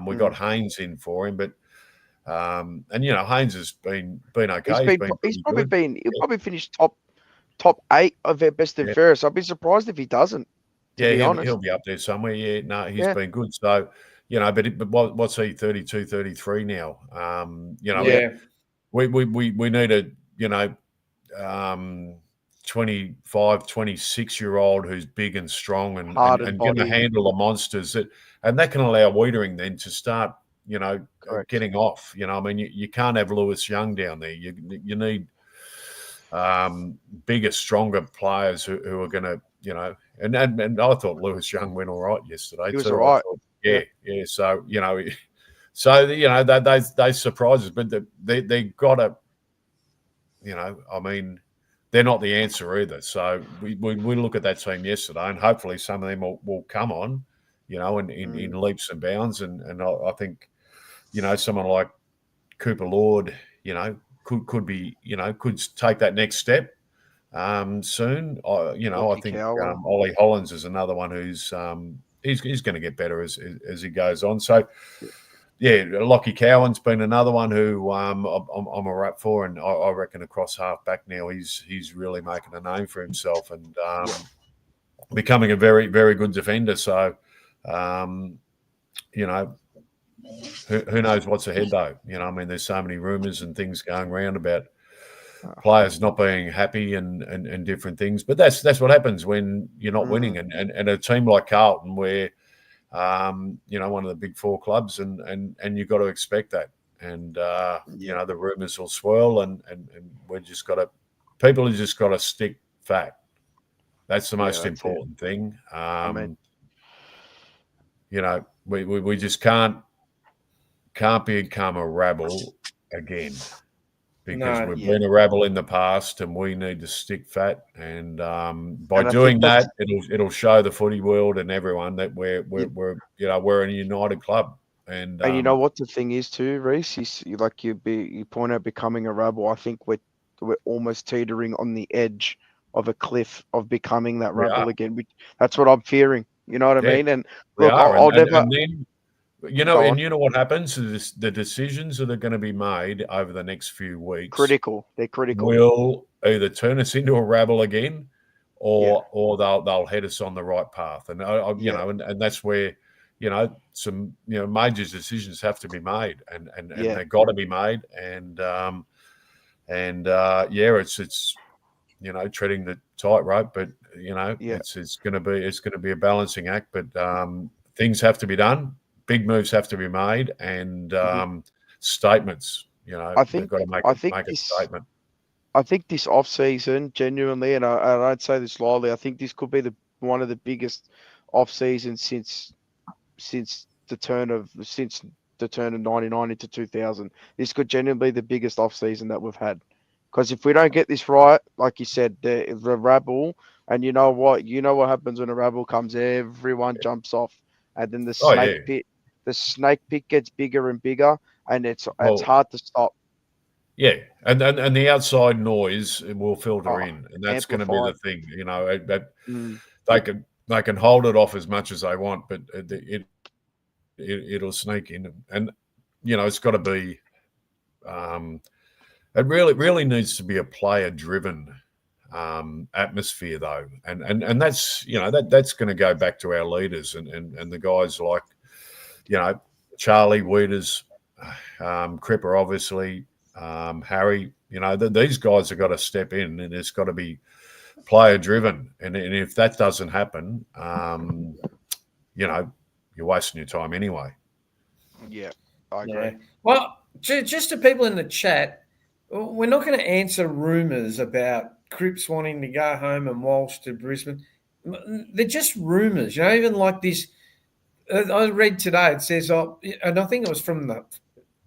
We got Haynes in for him, but Haynes has been okay. He'll probably finish top 8 of their best and fairest. I'd be surprised if he doesn't. To be honest, he'll be up there somewhere. Yeah, no, he's been good. So, but what's he? 32, 33 now. We need a 25, 26-year-old who's big and strong and going to handle the monsters and that can allow Wiedering then to start, getting off. You can't have Lewis Young down there. You need bigger, stronger players who are going to, and I thought Lewis Young went all right yesterday. He was all right. Yeah. So, they surprise us, but they got to, they're not the answer either. So we look at that team yesterday, and hopefully some of them will come on, in leaps and bounds. And I think, someone like Cooper Lord, could be, could take that next step soon. I think Ollie Hollins is another one who's he's going to get better as he goes on. So. Yeah, Lockie Cowan's been another one who I'm a rap for, and I reckon across half back now he's really making a name for himself and becoming a very, very good defender. So, who knows what's ahead though? There's so many rumours and things going around about players not being happy and different things. But that's what happens when you're not winning, and a team like Carlton where. One of the big 4 clubs, and you've got to expect that. And the rumours will swirl, and people have just got to stick fat. That's the most important thing. We just can't become a rabble again. Because we've been a rabble in the past, and we need to stick fat. And by doing that, it'll show the footy world and everyone that we're a united club. And you know what the thing is too, Reece? You point out becoming a rabble. I think we're almost teetering on the edge of a cliff of becoming that rabble again. That's what I'm fearing. You know what I mean? And look, I'll never. You know what happens is the decisions that are going to be made over the next few weeks. They're critical. Will either turn us into a rabble again, or they'll head us on the right path. And and that's where some major decisions have to be made, and they've got to be made. And it's treading the tightrope, but it's going to be a balancing act. But things have to be done, big moves have to be made, and statements. I they've think got to make a statement. I think this off season, genuinely, and I'd say this lightly, I think this could be one of the biggest off seasons since the turn of 99 into 2000. This could genuinely be the biggest off season that we've had. Because if we don't get this right, like you said, the rabble, and you know what happens when a rabble comes, everyone jumps off, and then the snake pit gets bigger and bigger, and it's hard to stop. Yeah, and the outside noise will filter in, and that's going to be the thing. They can hold it off as much as they want, but it'll sneak in, and it's got to be. It really needs to be a player-driven atmosphere, though, and that's that's going to go back to our leaders and the guys like Charlie Weeders, Cripper, obviously, Harry. These guys have got to step in, and it's got to be player-driven. And if that doesn't happen, you're wasting your time anyway. Yeah, I agree. Yeah. Well, just to people in the chat. We're not going to answer rumours about Cripps wanting to go home and Walsh to Brisbane. They're just rumours, even like this. I read today, it says, and I think it was from the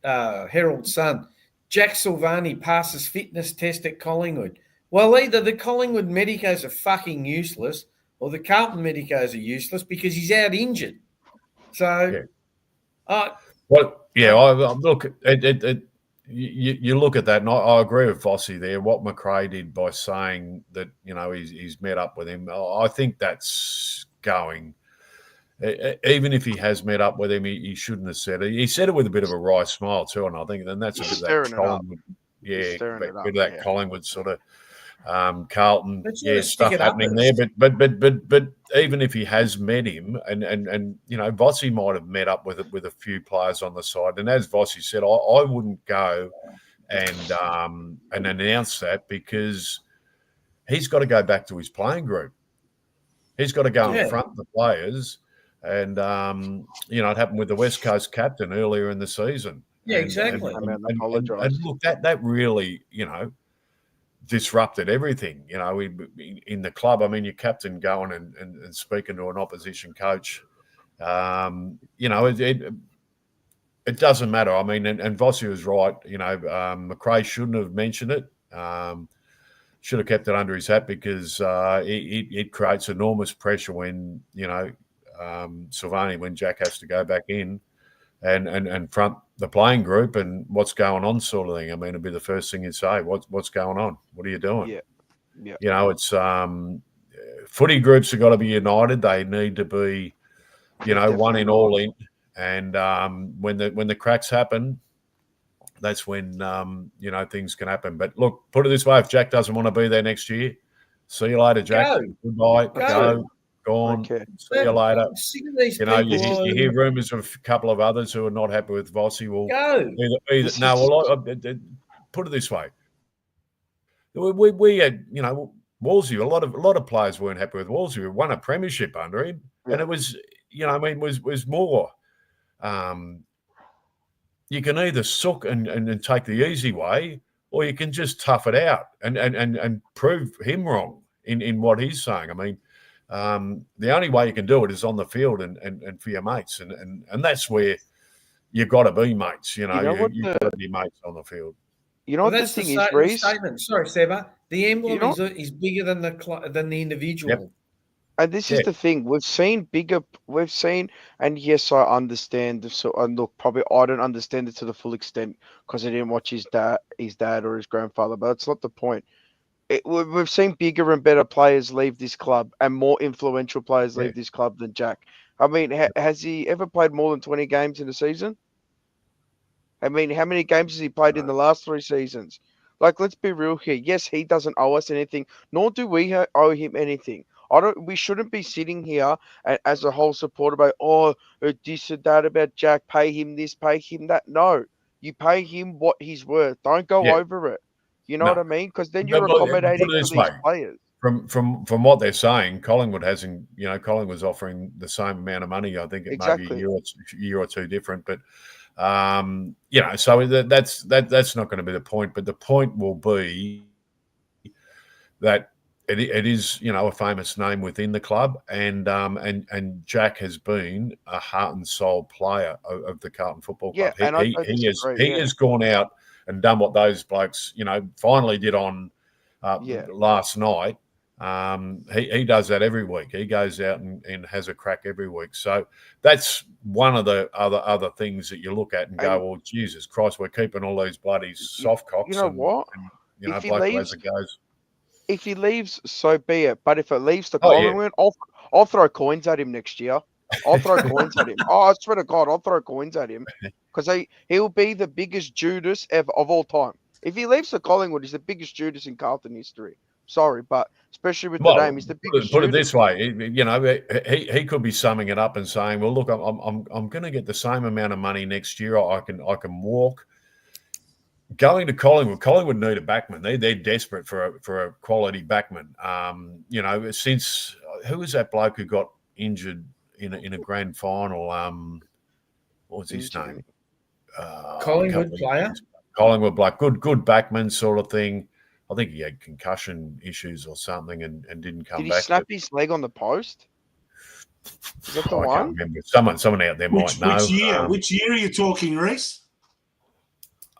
Herald Sun, Jack Silvani passes fitness test at Collingwood. Well, either the Collingwood medicos are fucking useless or the Carlton medicos are useless because he's out injured. So, look, You look at that, and I agree with Vossi there. What McRae did by saying that he's met up with him, I think that's going. Even if he has met up with him, he shouldn't have said it. He said it with a bit of a wry smile too, and I think then that's a bit of that Collingwood, bit of that Collingwood sort of Carlton, stuff happening there. But even if he has met him, and Vossi might have met up with a few players on the side, and as Vossi said, I wouldn't go and announce that because he's got to go back to his playing group. He's got to go and front the players, and it happened with the West Coast captain earlier in the season. Yeah, exactly. And look, that really, disrupted everything, in the club. I mean, your captain going and speaking to an opposition coach, it doesn't matter. I mean, and Vossi was right. McRae shouldn't have mentioned it. Should have kept it under his hat because it creates enormous pressure when, Silvani, when Jack has to go back in and front the playing group and what's going on sort of thing. I mean, it'd be the first thing you'd say, what's going on? What are you doing? Yeah. It's footy groups have got to be united. They need to be, one in, all in. And when the cracks happen, that's when, things can happen. But look, put it this way, if Jack doesn't want to be there next year, see you later, Jack. Goodbye. Go. Gone. Okay. See you later. You hear rumours of a couple of others who are not happy with Vossi. Well, put it this way. We had, Wolsey. A lot of players weren't happy with Wolsey. We won a premiership under him, and it was, was more. You can either suck and take the easy way, or you can just tough it out and prove him wrong in what he's saying. I mean. The only way you can do it is on the field and for your mates, and that's where you've got to be mates. You've got to be mates on the field. That's the thing is, Reece. Sorry, Seba. The emblem is bigger than the individual. Yep. And this is the thing. We've seen, and yes, I understand. And look, probably I don't understand it to the full extent because I didn't watch his dad or his grandfather, but it's not the point. We've seen bigger and better players leave this club and more influential players leave this club than Jack. I mean, has he ever played more than 20 games in a season? I mean, how many games has he played in the last 3 seasons? Like, let's be real here. Yes, he doesn't owe us anything, nor do we owe him anything. We shouldn't be sitting here as a whole supporter about, this or that about Jack, pay him this, pay him that. No, you pay him what he's worth. Don't go over it. You know what I mean? Because then you're accommodating for these players. from what they're saying, Collingwood hasn't. Collingwood's offering the same amount of money. I think it may be a year or two different, but so that's not going to be the point. But the point will be that it is a famous name within the club, and Jack has been a heart and soul player of the Carlton Football Club. He has gone out and done what those blokes finally did on last night. He does that every week. He goes out and has a crack every week. So that's one of the other things that you look at and go, well, Jesus Christ, we're keeping all these bloody soft cocks. You know what? And bloke as it goes. If he leaves, so be it. But if it leaves to Collingwood, I'll throw coins at him next year. I'll throw coins at him. Oh, I swear to God, I'll throw coins at him because he'll be the biggest Judas of all time. If he leaves to Collingwood, he's the biggest Judas in Carlton history. Sorry, but especially with the name, he's the biggest. Put it this way, he could be summing it up and saying, "Well, look, I'm going to get the same amount of money next year. I can walk." Going to Collingwood need a backman. They're desperate for a quality backman. Since who was that bloke who got injured in a grand final? What was his name? Collingwood player. Collingwood bloke, good backman sort of thing. I think he had concussion issues or something and didn't come back. Did he snap his leg on the post? Is that the one? I can't remember. Someone out there might know. Which year are you talking, Reese?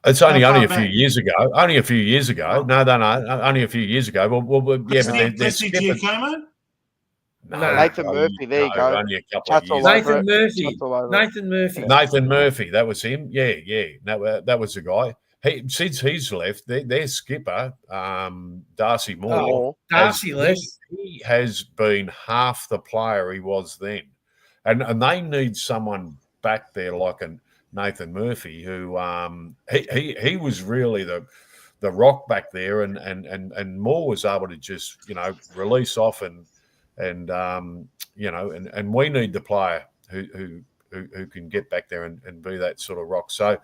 It's only a few years ago. Only a few years ago. No. Only a few years ago. Well yeah, but they're skipping. No, Nathan Murphy. There you go. Only a couple of years. Nathan Murphy. That was him. Yeah. That was the guy. Since he's left, their skipper, Darcy Moore. Darcy left. He has been half the player he was then, and they need someone back there like an Nathan Murphy, who he was really the rock back there, and Moore was able to just release off and we need the player who can get back there and be that sort of rock. So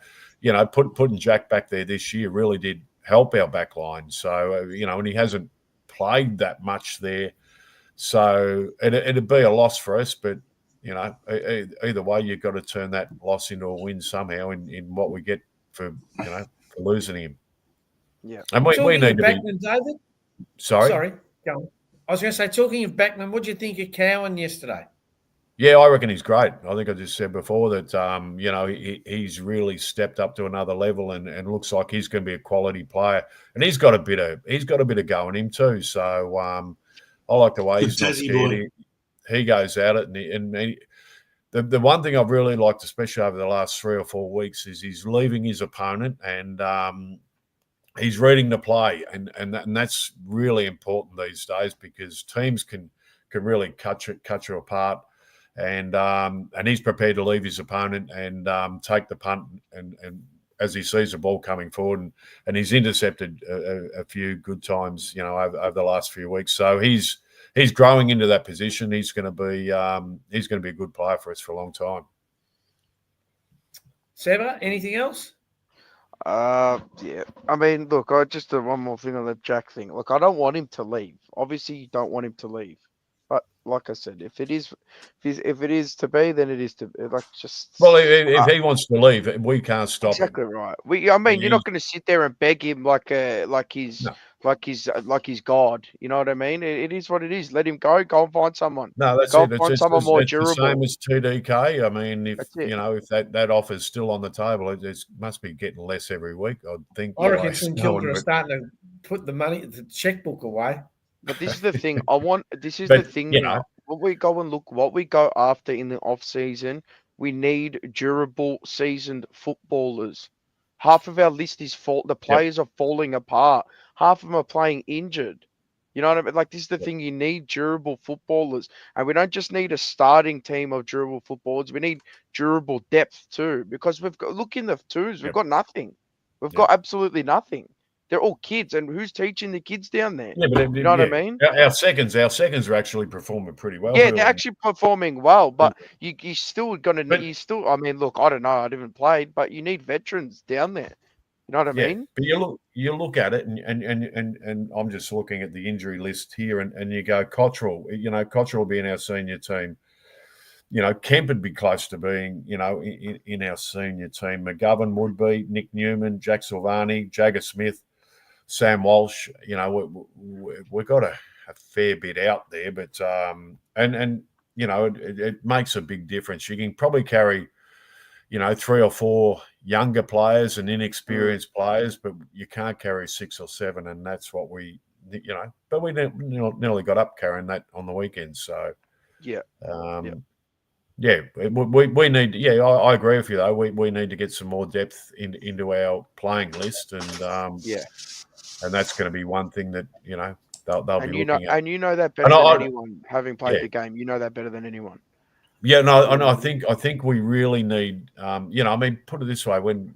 putting Jack back there this year really did help our back line. So and he hasn't played that much there, so it'd be a loss for us, but. Either way, you've got to turn that loss into a win somehow in what we get for losing him. Yeah, and we need to Backman, David. Sorry, go on. I was going to say, talking of Backman, what do you think of Cowan yesterday? Yeah, I reckon he's great. I think I just said before that he's really stepped up to another level and looks like he's going to be a quality player. And he's got a bit of go in him too. So I like the way he's not scared. He goes at it, and the one thing I've really liked, especially over the last 3 or 4 weeks, is he's leaving his opponent and he's reading the play, and that's really important these days because teams can really cut you apart, and he's prepared to leave his opponent and take the punt and as he sees the ball coming forward, and he's intercepted a few good times, over the last few weeks. So he's growing into that position. He's going to be a good player for us for a long time. Seba, anything else? Yeah. I mean, look, I just one more thing on the Jack thing. Look, I don't want him to leave. Obviously, you don't want him to leave. But like I said, if it is to be, then it is to be. Like just. Well, if he wants to leave, we can't stop him. Exactly right. You're not going to sit there and beg him like he's God. You know what I mean? It is what it is. Let him go. Go and find someone. No, that's go it. Find someone more durable. The same as TDK. I mean, if that offer's still on the table, it must be getting less every week. I think. I reckon St Kilda are starting to put the checkbook away. But this is the thing. The thing. What we go and look, what we go after in the off season, we need durable, seasoned footballers. Half of our list is the players are falling apart. Half of them are playing injured. You know what I mean? Like, this is the thing. You need durable footballers. And we don't just need a starting team of durable footballers. We need durable depth too. Because look in the twos, we've got nothing. We've got absolutely nothing. They're all kids. And who's teaching the kids down there? Yeah, but you know what I mean? Our seconds are actually performing pretty well. Yeah, they're actually performing well. But you still going to need, I mean, look, I don't know. I haven't played. But you need veterans down there. You know what I mean? But you look at it, and I'm just looking at the injury list here, and you go Cottrell. Cottrell will be in our senior team. Kemp would be close to being, in our senior team. McGovern would be, Nick Newman, Jack Silvani, Jagger Smith, Sam Walsh. We've got a fair bit out there, but it makes a big difference. You can probably carry, 3 or 4 younger players and inexperienced players, but you can't carry 6 or 7, and that's what we, but we nearly got up carrying that on the weekend. So, yeah. We need. Yeah, I agree with you though. We need to get some more depth into our playing list, and and that's going to be one thing that they'll be looking at. And you know that better than anyone, having played the game. You know that better than anyone. Yeah, no, and I think we really need. Put it this way: when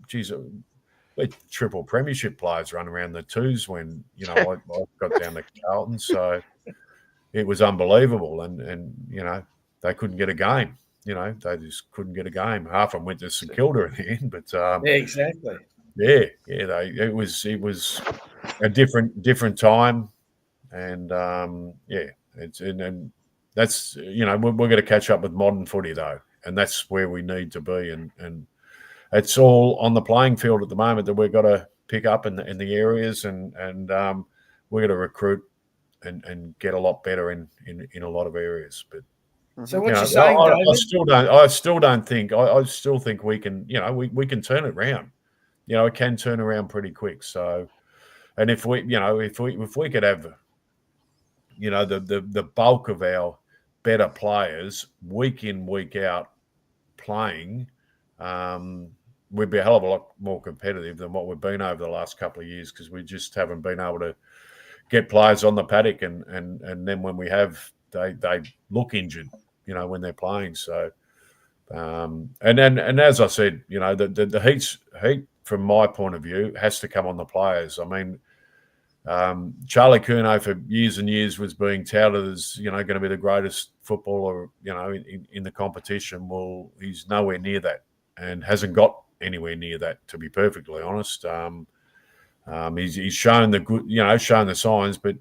we're triple premiership players run around the twos when I got down to Carlton, so it was unbelievable, and they couldn't get a game. They just couldn't get a game. Half of them went to St Kilda in the end, but exactly. It was a different time, and and that's we're going to catch up with modern footy though, and that's where we need to be, and it's all on the playing field at the moment that we've got to pick up in the areas, and we're going to recruit and get a lot better in a lot of areas, but. So what you're saying, David? I still think we can. We can turn it around. It can turn around pretty quick. So, and if we could have, the bulk of our better players week in week out playing, we'd be a hell of a lot more competitive than what we've been over the last couple of years, because we just haven't been able to get players on the paddock, and then when we have, they look injured. When they're playing. So, and as I said, the heat from my point of view has to come on the players. I mean, Charlie Curnow for years and years was being touted as going to be the greatest footballer in the competition. Well, he's nowhere near that, and hasn't got anywhere near that, to be perfectly honest. He's shown the good, shown the signs, but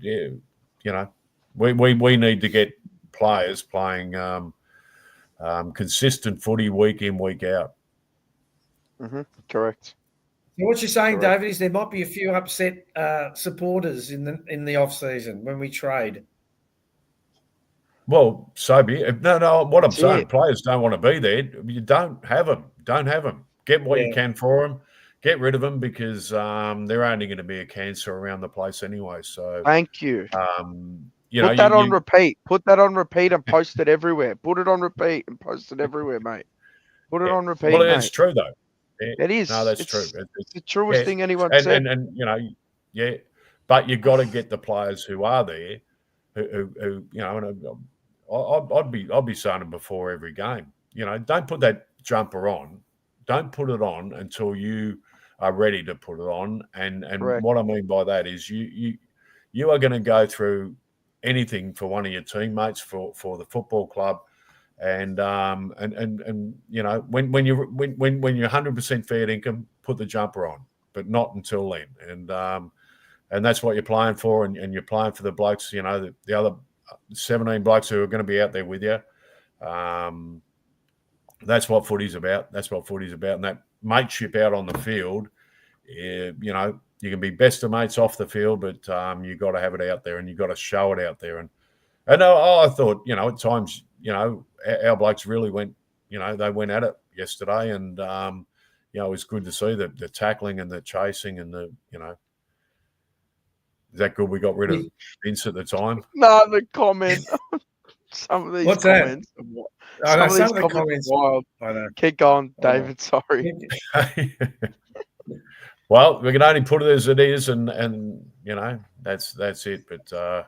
we need to get players playing consistent footy week in, week out. Correct. So what you're saying, David, is there might be a few upset supporters in the off season when we trade. Well, so be it. No. What I'm saying, players don't want to be there. You don't have them. Don't have them. Get what you can for them. Get rid of them, because they're only going to be a cancer around the place anyway. So thank you. Put that on repeat. Put that on repeat and post it everywhere. Put it on repeat and post it everywhere, mate. Put it on repeat. Well, it's true though. It is. No, that's true. It's the truest thing anyone said. And but you got to get the players who are there, who and I'd be saying it before every game. Don't put that jumper on. Don't put it on until you are ready to put it on. And what I mean by that is you are going to go through anything for one of your teammates, for the football club, and when you're 100% fair income, put the jumper on, but not until then, and that's what you're playing for, and you're playing for the blokes, the other 17 blokes who are going to be out there with you. That's what footy's about. And that mateship out on the field, you can be best of mates off the field, but you got to have it out there, and you got to show it out there. And I thought, at times, our blokes really went, they went at it yesterday, and it was good to see the tackling and the chasing and the, is that good? We got rid of Vince at the time. No, the comment. Some of these What's comments. That? Some of these comments are wild. I know. Keep going, David. Sorry. Well, we can only put it as it is, and that's it. But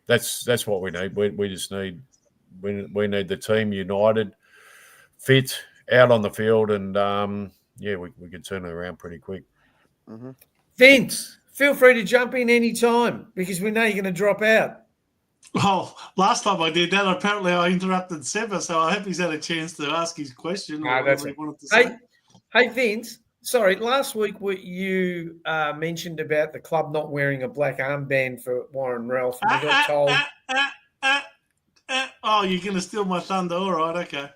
that's what we need. We just need we need the team united, fit, out on the field, and we can turn it around pretty quick. Vince, feel free to jump in any time, because we know you're going to drop out. Well, last time I did that, apparently I interrupted Seba, so I hope he's had a chance to ask his question or whatever he wanted to say. Hey, Vince. Sorry, last week you mentioned about the club not wearing a black armband for Warren Ralph, and you got told. Oh, you're going to steal my thunder. All right, okay.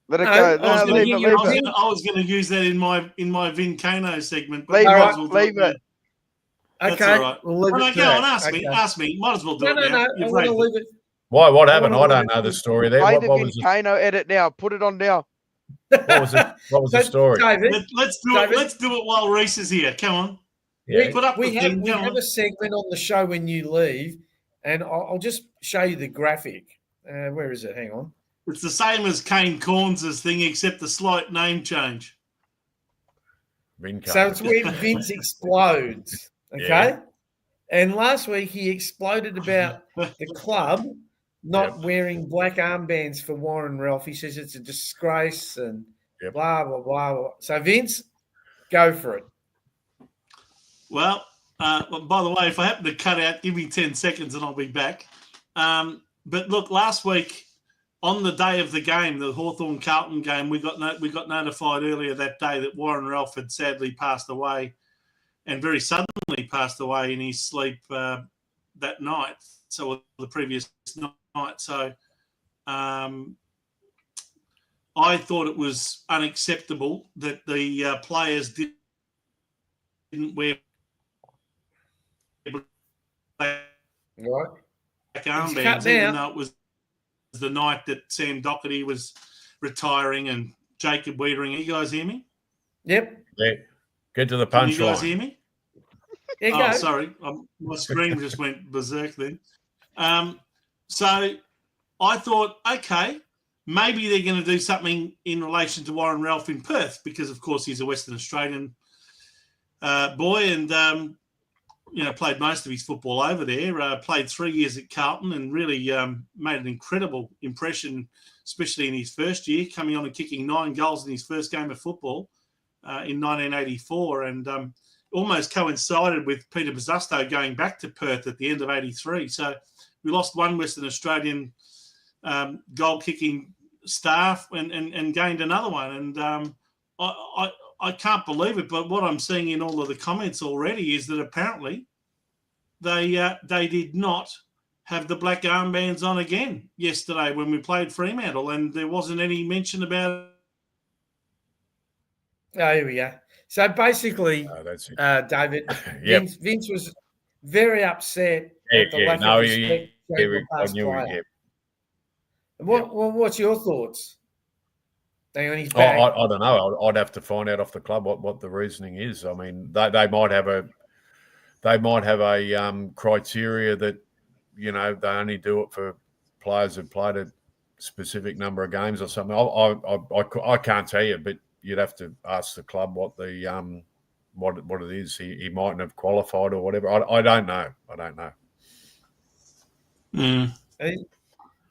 Let it No, go. I No, was leave it. Leave it. I was going to use that in my Vincano segment, but Leave you it. might as well do Leave it. That's Okay, all right. we'll leave No, it to go that. on, ask me. Okay. Ask me. Might as well do No, it now. I You've want to raised leave it. it. Why? What I happened? I wanna don't know the story there. Play What the was it? Vincano edit now. Put it on now. What was it? What was the story? David, Let's do David? it. Let's do it while Reese is here. Come on. Yeah. Put up the we thing. Come have on. a segment on the show when you leave, and I'll just show you the graphic. Where is it? Hang on. It's the same as Kane Corns' thing, except a slight name change. So it's when Vince explodes, okay? Yeah. And last week he exploded about the club not Yep. wearing black armbands for Warren Ralph. He says it's a disgrace and Yep. blah, blah, blah, blah. So, Vince, go for it. Well, by the way, if I happen to cut out, give me 10 seconds and I'll be back. But look, last week, on the day of the game, the Hawthorn-Carlton game, we got notified earlier that day that Warren Ralph had sadly passed away, and very suddenly passed away in his sleep that night, so the previous night. So I thought it was unacceptable that the players didn't wear black Right. armbands, even though it was the night that Sam Doherty was retiring and Jacob Wiedering. You guys hear me? Yep. Yeah. Get to the Can you guys punchline. hear me? Yeah, go. Sorry. My screen just went berserk then. So I thought, okay, maybe they're going to do something in relation to Warren Ralph in Perth because, of course, he's a Western Australian boy and, played most of his football over there, played 3 years at Carlton and really made an incredible impression, especially in his first year, coming on and kicking 9 goals in his first game of football in 1984 and almost coincided with Peter Buzzusto going back to Perth at the end of 83. So we lost one Western Australian goal-kicking staff and gained another one. And I can't believe it, but what I'm seeing in all of the comments already is that apparently they did not have the black armbands on again yesterday when we played Fremantle, and there wasn't any mention about it. Oh, here we go. So basically, That's it. David, Yep. Vince was very upset Yeah, at the yeah, lack no, of respect yeah, shown I past knew it, player. yeah. What's your thoughts? Hang on, he's Oh, back. I don't know. I'd have to find out off the club what the reasoning is. I mean, they might have a criteria that they only do it for players who've played a specific number of games or something. I can't tell you, but you'd have to ask the club what the what it is. He mightn't have qualified or whatever. I don't know. I don't know. Mm.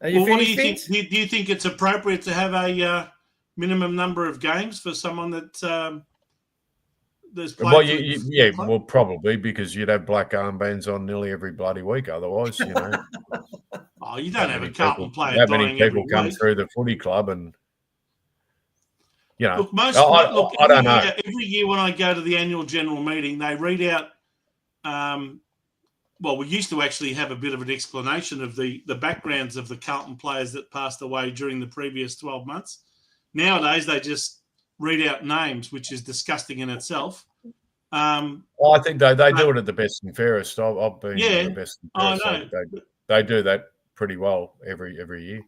Are you What do finished, you think? Vince? Do you think it's appropriate to have a minimum number of games for someone that there's played? Well, well, probably because you'd have black armbands on nearly every bloody week. Otherwise, Oh, you don't have a Carlton player That many dying people every come week. through the footy club, and Look, I don't know. Every year when I go to the annual general meeting, they read out. Well, we used to actually have a bit of an explanation of the backgrounds of the Carlton players that passed away during the previous 12 months. Nowadays, they just read out names, which is disgusting in itself. I think they do it at the best and fairest. I've been at the best and fairest. I know. They do that pretty well every year.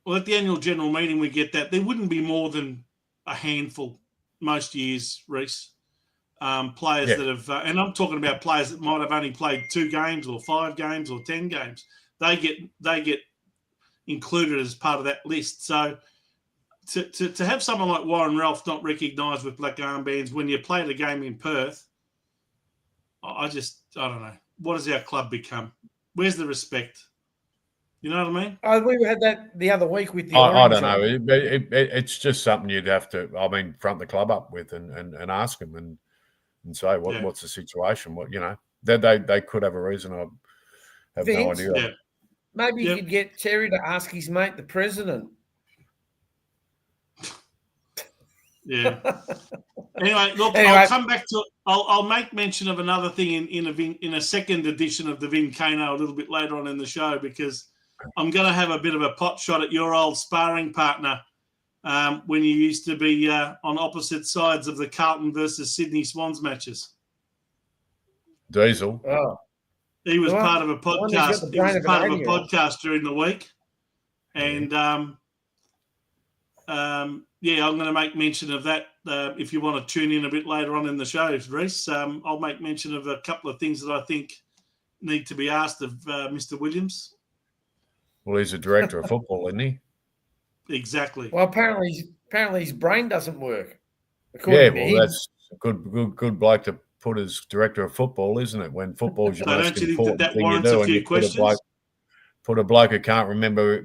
Well, at the annual general meeting, we get that. There wouldn't be more than a handful most years, Reese. Players that have, and I'm talking about players that might have only played 2 games or 5 games or 10 games. They get included as part of that list. So to have someone like Warren Ralph not recognised with black armbands when you played a game in Perth, I don't know. What has our club become? Where's the respect? You know what I mean? Oh, we had that the other week with the I Orange don't know. on. It's just something you'd have to, front the club up with and ask them and say what's the situation. What they could have a reason. I have no Vince? idea. Yeah. Maybe you could get Terry to ask his mate, the president. Yeah. Anyway, look, Anyway. I'll come back to. I'll make mention of another thing in a second edition of the Vincano a little bit later on in the show, because I'm going to have a bit of a pot shot at your old sparring partner when you used to be on opposite sides of the Carlton versus Sydney Swans matches. Diesel. Oh. He was part of a the one who's got podcast. the He was brain of an part of a 80-year-old. podcast during the week, and yeah, I'm going to make mention of that. If you want to tune in a bit later on in the show, Reece, I'll make mention of a couple of things that I think need to be asked of Mr. Williams. Well, he's a director of football, isn't he? Exactly. Well, apparently his brain doesn't work. Yeah, well, that's a good bloke to put as director of football, isn't it? When football's your So most don't you think important that thing you warrants do, a and few you questions? put a bloke who can't remember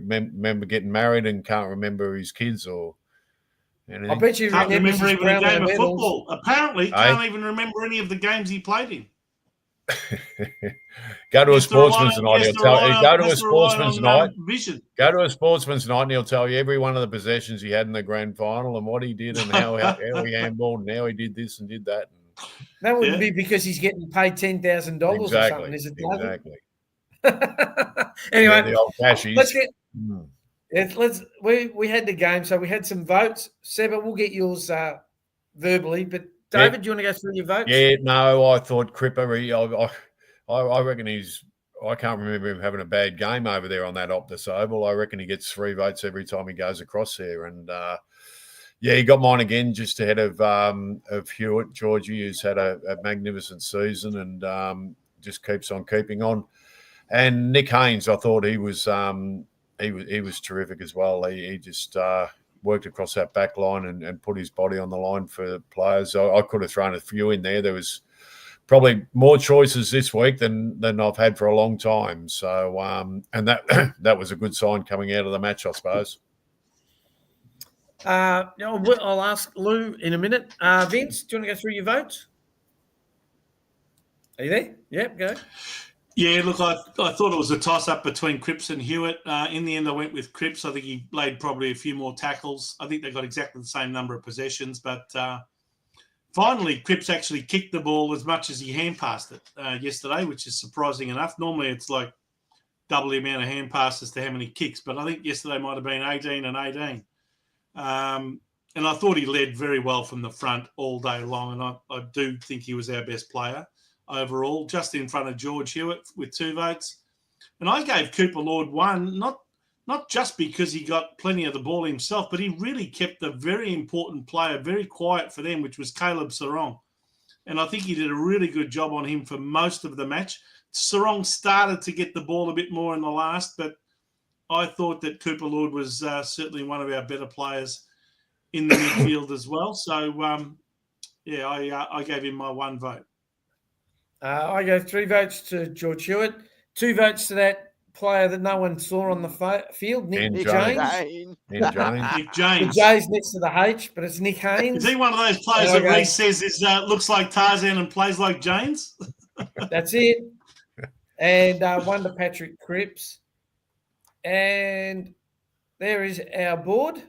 getting married and can't remember his kids or anything. I bet you Can't remember even a game of medals. football. Apparently, can't even remember any of the games he played in. Go to a sportsman's night. He'll tell you. Go to a Has to sportsman's rely on, night. Vision. Go to a sportsman's night, and he'll tell you every one of the possessions he had in the grand final and what he did and how he handballed and how he did this and did that. That wouldn't be because he's getting paid $10,000 or something, is it? Exactly. Anyway, the old cashies. Let's get. We had the game, so we had some votes. Seba, we'll get yours verbally, but David, do you want to go through your votes? Yeah, no, I thought Cripper. I reckon I can't remember him having a bad game over there on that Optus Oval. I reckon he gets 3 votes every time he goes across there, and yeah, he got mine again, just ahead of Hewitt, Georgie, who's had a magnificent season and just keeps on keeping on. And Nick Haynes, I thought he was terrific as well. He just worked across that back line and put his body on the line for players. I could have thrown a few in there. There was probably more choices this week than I've had for a long time. So and that was a good sign coming out of the match, I suppose. I'll ask Lou in a minute. Vince, do you want to go through your votes? Are you there? Yep, go. Yeah, look, I thought it was a toss-up between Cripps and Hewitt. In the end, I went with Cripps. I think he laid probably a few more tackles. I think they got exactly the same number of possessions. But finally, Cripps actually kicked the ball as much as he hand-passed it yesterday, which is surprising enough. Normally, it's like double the amount of hand passes to how many kicks. But I think yesterday might have been 18 and 18. And I thought he led very well from the front all day long. And I do think he was our best player overall, just in front of George Hewitt with 2 votes. And I gave Cooper Lord 1, not just because he got plenty of the ball himself, but he really kept the very important player very quiet for them, which was Caleb Sarong. And I think he did a really good job on him for most of the match. Sarong started to get the ball a bit more in the last, but I thought that Cooper Lord was certainly one of our better players in the midfield as well. So, I gave him my 1 vote. I gave 3 votes to George Hewitt, 2 votes to that player that no one saw on the field, Nick James. Nick James. The J's next to the H, but it's Nick Haynes. Is he one of those players that Reece says is looks like Tarzan and plays like James? That's it. And 1 to Patrick Cripps. And there is our board.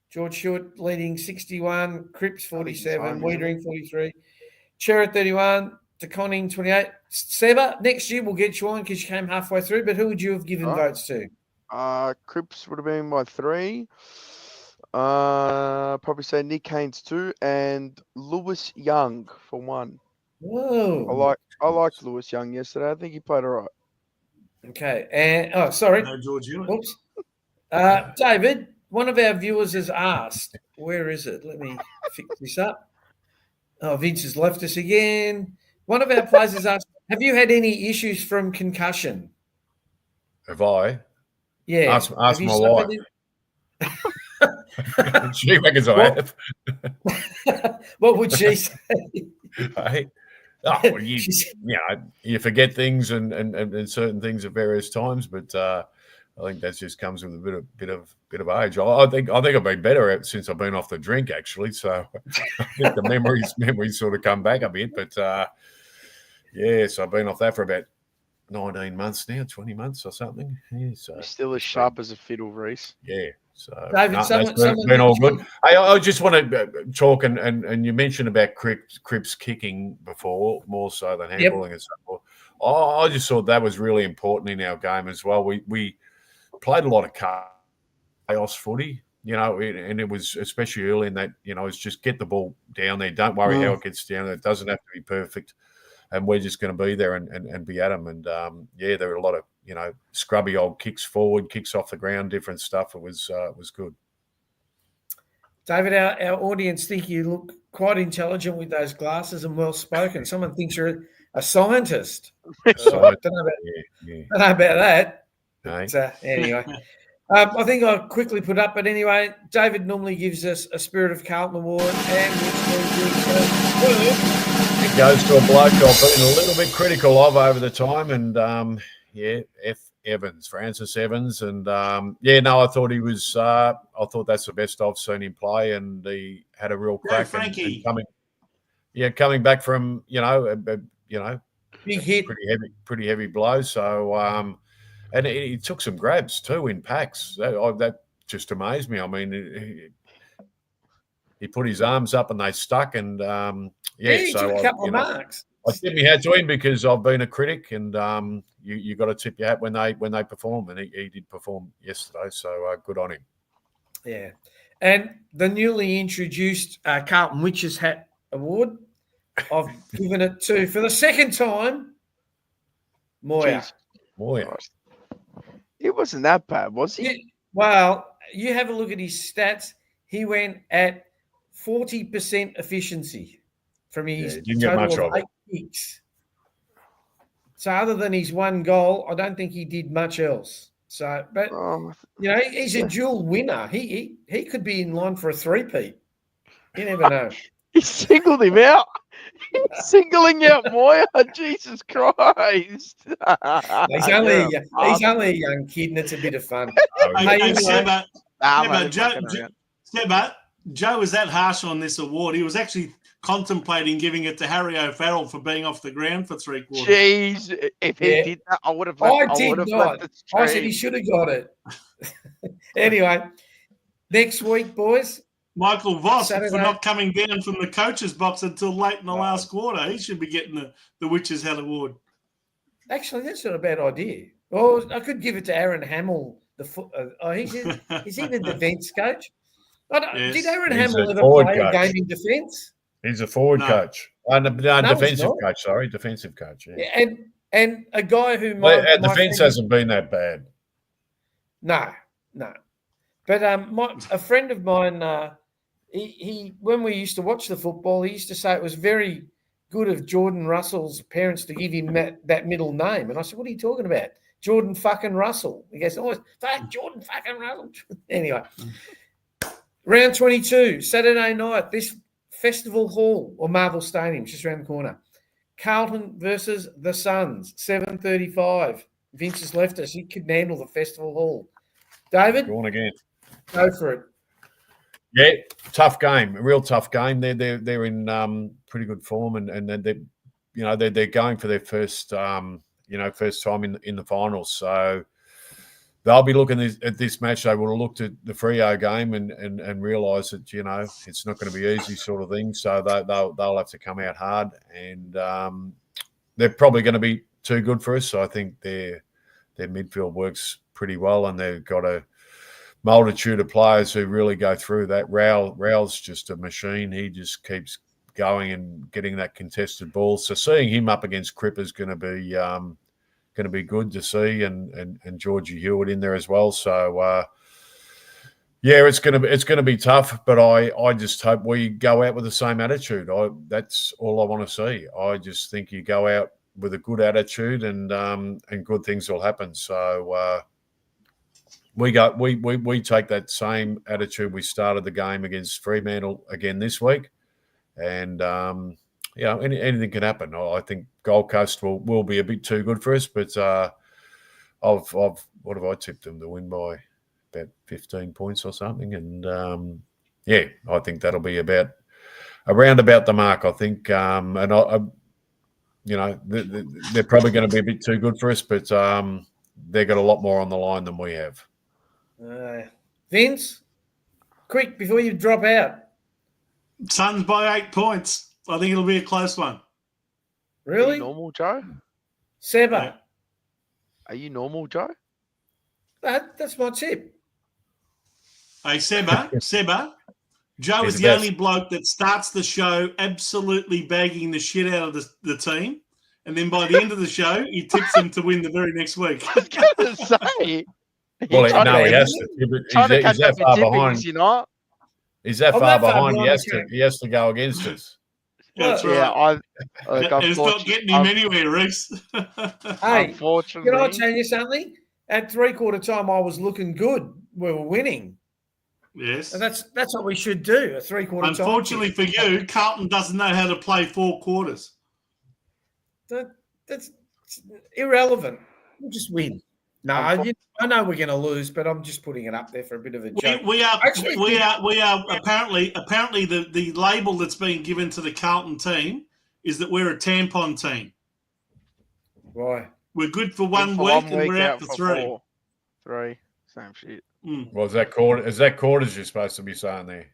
George Hewitt leading 61, Cripps 47, Wiedering 43, Cherrett 31, DeConning 28. Seba, next year we'll get you on because you came halfway through, but who would you have given votes to? Cripps would have been my 3. Probably say Nick Haynes 2 and Lewis Young for 1. Whoa. I liked Lewis Young yesterday. I think he played all right. Okay. And sorry. No, George Hewitt. Oops. David, one of our viewers has asked, where is it? Let me fix this up. Oh, Vince has left us again. One of our players has asked, have you had any issues from concussion? Have I? Yeah. Ask my wife. She reckons I have. What would she say? Hey? Oh, well, you forget things and certain things at various times, but I think that just comes with a bit of age. I think I've been better since I've been off the drink, actually. So I think the memories sort of come back a bit. But so I've been off that for about 19 months now, 20 months or something. Yeah, so You're still as sharp as a fiddle, Reece. Yeah. So David, that's been all good. I just want to talk, and you mentioned about Cripps kicking before, more so than handballing and so forth. I just thought that was really important in our game as well. We played a lot of chaos footy, and it was especially early in that, it's just get the ball down there. Don't worry how it gets down there. It doesn't have to be perfect. And we're just going to be there and be at them. And, there were a lot of, scrubby old kicks forward, kicks off the ground, different stuff. It was good. David, our audience think you look quite intelligent with those glasses and well-spoken. Someone thinks you're a scientist. So, I don't know about that. But, anyway. I think I'll quickly put up, but anyway, David normally gives us a Spirit of Carlton award, and it goes to a bloke I've been a little bit critical of over the time, and Francis Evans, and I thought he was. I thought that's the best I've seen him play, and he had a real crack. Frankie. Coming back from big hit, pretty heavy blow. So and he took some grabs too in packs. That just amazed me. I mean, he put his arms up and they stuck, and he took a couple of marks. I tip my hat to him because I've been a critic, and you got to tip your hat when they perform, and he did perform yesterday. So good on him. Yeah, and the newly introduced Carlton Witches Hat Award, I've given it to, for the second time, Moya. He wasn't that bad, was he? Yeah, well, you have a look at his stats. He went at 40% efficiency from his total of 8 kicks. So other than his one goal, I don't think he did much else. So, but he's a dual winner. He could be in line for a three-peat. You never know. He singled him out. He's singling out Moya. Jesus Christ! He's only a young kid, and it's a bit of fun. Joe was that harsh on this award. He was actually contemplating giving it to Harry O'Farrell for being off the ground for 3 quarters. Jeez, if he did that, I would have. I said he should have got it. Anyway, next week, boys. Michael Voss for not coming down from the coach's box until late in the last quarter. He should be getting the Witches' Hat Award. Actually, that's not a bad idea. Well, I could give it to Aaron Hamill. Is he the defence coach? Yes. Did Aaron Hamill ever play a game in defence? He's a forward coach. Defensive coach. Sorry, defensive coach. Yeah. And a guy who our defence hasn't been that bad. No. But a friend of mine, he when we used to watch the football, he used to say it was very good of Jordan Russell's parents to give him that middle name. And I said, what are you talking about? Jordan fucking Russell. He goes, fuck Jordan fucking Russell. Anyway, round 22, Saturday night, this Festival Hall or Marvel Stadium, just around the corner. Carlton versus the Suns, 7:35. Vince has left us. He could handle the Festival Hall. David? Go on again. Go for it. Yeah, tough game, a real tough game. They're in pretty good form, and they're going for their first time in the finals. So they'll be looking at this match. They will have looked at the Freo game and realise that it's not going to be easy, sort of thing. So they'll have to come out hard, and they're probably going to be too good for us. So I think their midfield works pretty well, and they've got a multitude of players who really go through that. Raoul's just a machine. He just keeps going and getting that contested ball. So seeing him up against Cripp is going to be good to see, and Georgie Hewitt in there as well. So it's going to be tough. But I just hope we go out with the same attitude. That's all I want to see. I just think you go out with a good attitude, and good things will happen. So. We take that same attitude. We started the game against Fremantle again this week, and anything can happen. I think Gold Coast will be a bit too good for us, but I've what have I tipped them to win by about 15 points or something, and I think that'll be around about the mark. I think, they're probably going to be a bit too good for us, but they've got a lot more on the line than we have. Vince, quick before you drop out. Suns by 8 points. I think it'll be a close one. Are Really? you normal, Joe? Seba. Yeah. Are you normal, Joe? That's my tip. Hey, Seba, Joe He's is the the best. only bloke that starts the show absolutely bagging the shit out of the team. And then by the end of the show, he tips them to win the very next week. I was going to say. Well, You're trying no, he to- has to. trying to He's catch that up with far tippings, behind. you know? He's that I'm far that far behind. He behind, has okay. to. He has to go against us. That's Yeah, right. like, And it's not getting him anywhere, Reese. Hey, can unfortunately. I tell you something? At 3/4 time, I was looking good. We were winning. Yes. And that's what we should do, a 3/4 time. Unfortunately for you, Carlton doesn't know how to play 4 quarters. That's irrelevant. We'll just win. No, I know we're going to lose, but I'm just putting it up there for a bit of a joke. We are Actually, apparently the label that's been given to the Carlton team is that we're a tampon team. Why? We're good for one week and we're out for 3. 4. 3. Same shit. Well, is that quarters you're supposed to be saying there?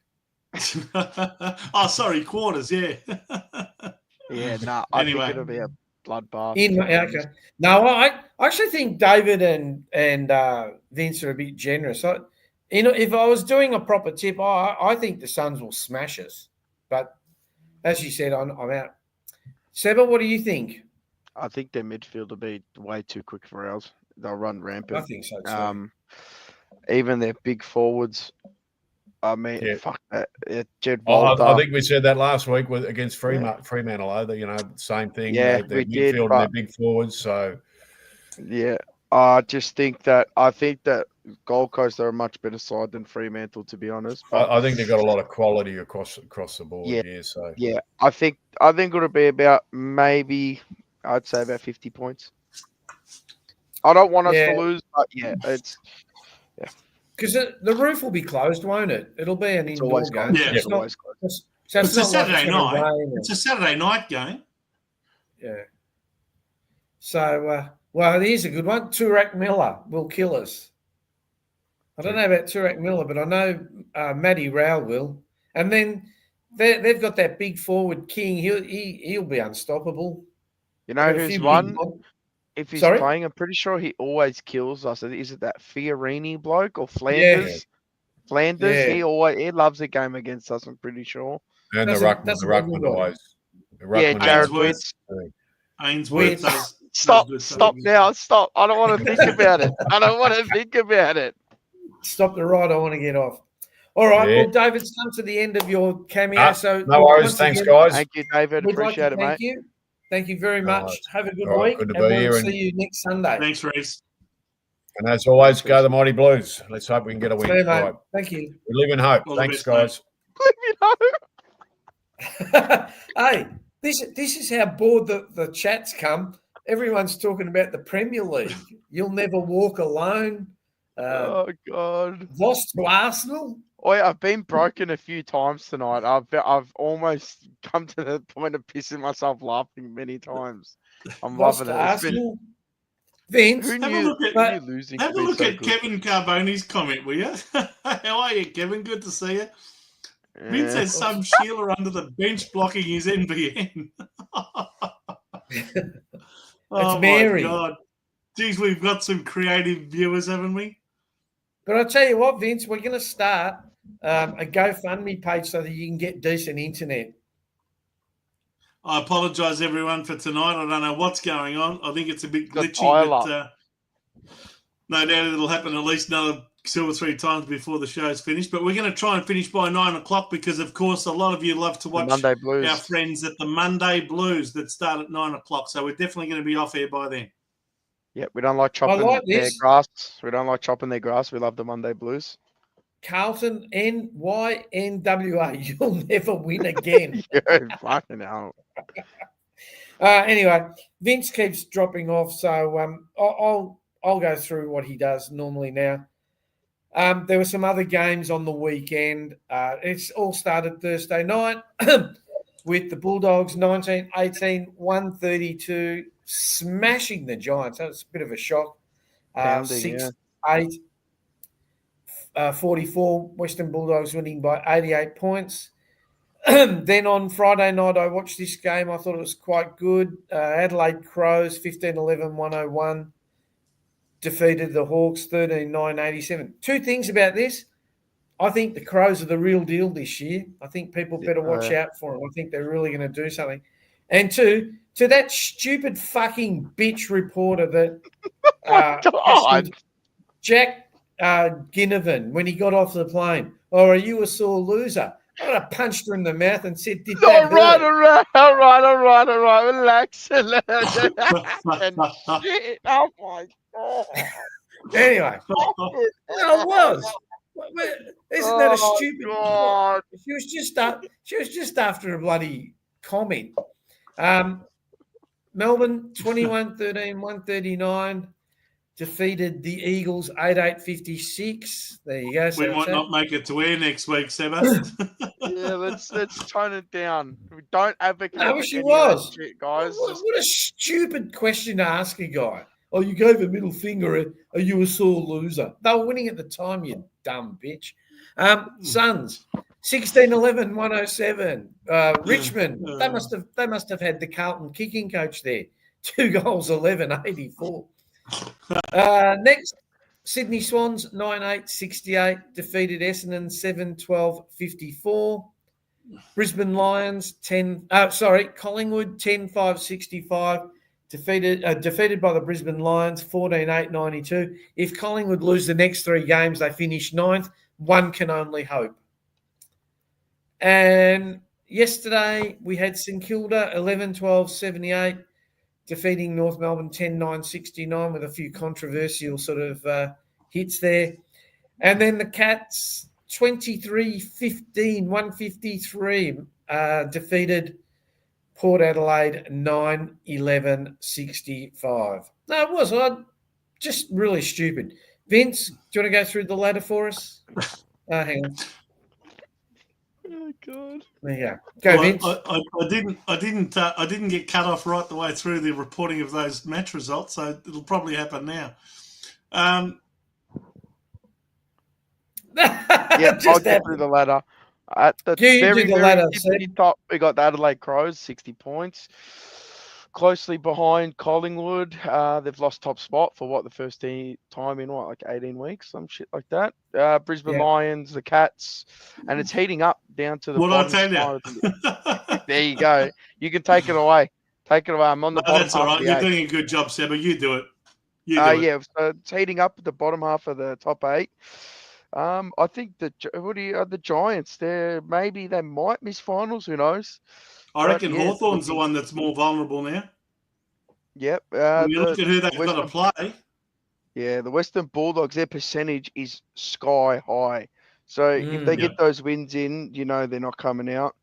Oh, sorry, quarters. Yeah. Yeah, nah. I Anyway. think it'll be a bloodbath. Okay. No, I actually think David and Vince are a bit generous. If I was doing a proper tip, I think the Suns will smash us. But as you said, I'm out. Seba, what do you think? I think their midfield will be way too quick for ours. They'll run rampant. I think so too. Even their big forwards. I mean, Yeah. fuck that. Jed Oh, Walter. I think we said that last week against Fremantle. That same thing. Yeah, their we did, midfield and their big forwards. So Yeah, I think that Gold Coast are a much better side than Fremantle, to be honest. But I think they've got a lot of quality across the board. Yeah. So yeah, I think it'll be about I'd say about 50 points. I don't want us to lose, but yeah, it's Because the roof will be closed, won't it? It'll be an indoor always game. closed. Yeah. It's not, always closed. so It's a not like Saturday gonna night. rain or- It's a Saturday night game. Yeah. So, here's a good one. Turak Miller will kill us. I don't know about Turak Miller, but I know Matty Rowell will. And then they've got that big forward King. He'll be unstoppable. You know Got a who's few big one? ones. If he's Sorry? playing, I'm pretty sure he always kills us. Is it that Fiorini bloke or Flanders? Yeah. Flanders. Yeah. He loves a game against us. I'm pretty sure. and That's the a ruckman good one. always. Yeah, Jared Ainsworth. Witz. Ainsworth does. Stop good now. Stop. I don't want to think about it. Stop the ride. I want to get off. All right. Yeah. Well, David's come to the end of your cameo. So No worries. once Thanks, again, guys. Thank you, David. we'd like to Appreciate it, mate. thank you. Thank you very much. right. Have a good All right, week. good to And be we'll here, see and- you next Sunday. Thanks, Reese. And as always, go the Mighty Blues. Let's hope we can get a win. See you, mate. All right. Thank you. We live in hope. All the Thanks, best, guys. Hey, this is how bored the chats come. Everyone's talking about the Premier League. You'll never walk alone. Oh God. Lost to Arsenal. I've been broken a few times tonight. I've almost come to the point of pissing myself laughing many times. I'm Lost loving to it. It's been, Arsenal. Vince, who Have a knew, look at- who knew losing Have could a be look so at good? Kevin Carboni's comment, will you? How are you, Kevin? Good to see you. Vince Yeah. has some Sheila under the bench blocking his NBN. Oh, Mary. my God. Geez, we've got some creative viewers, haven't we? but I'll tell you what, Vince, we're going to start a GoFundMe page so that you can get decent internet. I apologise, everyone, for tonight. I don't know what's going on. I think it's a bit Got glitchy, dial but no doubt it'll happen at least another 2 or 3 times before the show's finished. But we're going to try and finish by 9 o'clock because, of course, a lot of you love to watch Monday Blues. our friends at the Monday Blues that start at 9 o'clock. So we're definitely going to be off air by then. Yeah, we don't like chopping like their this. grass. We don't like chopping their grass. We love the Monday Blues. Carlton, NYNWA. You'll never win again. Yeah, fucking hell. Anyway, Vince keeps dropping off, so I'll go through what he does normally now. There were some other games on the weekend. It's all started Thursday night with the Bulldogs 19-18, 132, smashing the Giants. That was a bit of a shock. Pounding, 6-8. 44. Western Bulldogs winning by 88 points. Then on Friday night, I watched this game. I thought it was quite good. Adelaide Crows, 15-11, 101. Defeated the Hawks, 13-9, 87. Two things about this. I think the Crows are the real deal this year. I think people better watch out for them. I think they're really going to do something. And two, to that stupid fucking bitch reporter that Jack Ginnivan, when he got off the plane, are you a sore loser? I would have punched her in the mouth and said, did that hurt? All right. Relax. Shit. Oh, my God. Anyway. No, it was. Isn't that a stupid? God. She was just after a bloody comment. Melbourne 21-13, 139 defeated the Eagles 88-56. There you go. We might not make it to air next week, Seba. Yeah, let's tone it down. We don't advocate. I wish he was, shit, guys. What a stupid question to ask a guy. Oh, you gave a middle finger. Are you a sore loser? They were winning at the time, you dumb bitch. Suns 16-11, 107. Richmond. They must have had the Carlton kicking coach there. 2 goals, 11, 84. Next, Sydney Swans 9-8, 68 defeated Essendon 7-12, 54. Brisbane Lions Collingwood 10-5, 65. Defeated by the Brisbane Lions, 14-8, 92. If Collingwood lose the next 3 games, they finish 9th. One can only hope. And yesterday, we had St Kilda, 11-12, 78, defeating North Melbourne, 10-9, 69, with a few controversial sort of hits there. And then the Cats, 23-15, 153, defeated Port Adelaide 9-11, 65. No, it was just really stupid. Vince, do you want to go through the ladder for us? Hang on. Oh God! There you go. Go, Vince. I didn't get cut off right the way through the reporting of those match results, so it'll probably happen now. Yeah, I'll get through the ladder. At the very top, we got the Adelaide Crows, 60 points. Closely behind Collingwood. They've lost top spot for the first time in 18 weeks, some shit like that. Brisbane Lions, the Cats, and it's heating up down to the bottom. What I tell you? There you go. You can take it away. I'm on the bottom. That's all right. You're doing a good job, Seba. You do it. Yeah, so it's heating up at the bottom half of the top 8. I think the Giants there, maybe they might miss finals. Who knows? I reckon Hawthorn's the one that's more vulnerable now. Yep. When you look at who they've got to play. Yeah, the Western Bulldogs, their percentage is sky high. So if they get those wins in, they're not coming out.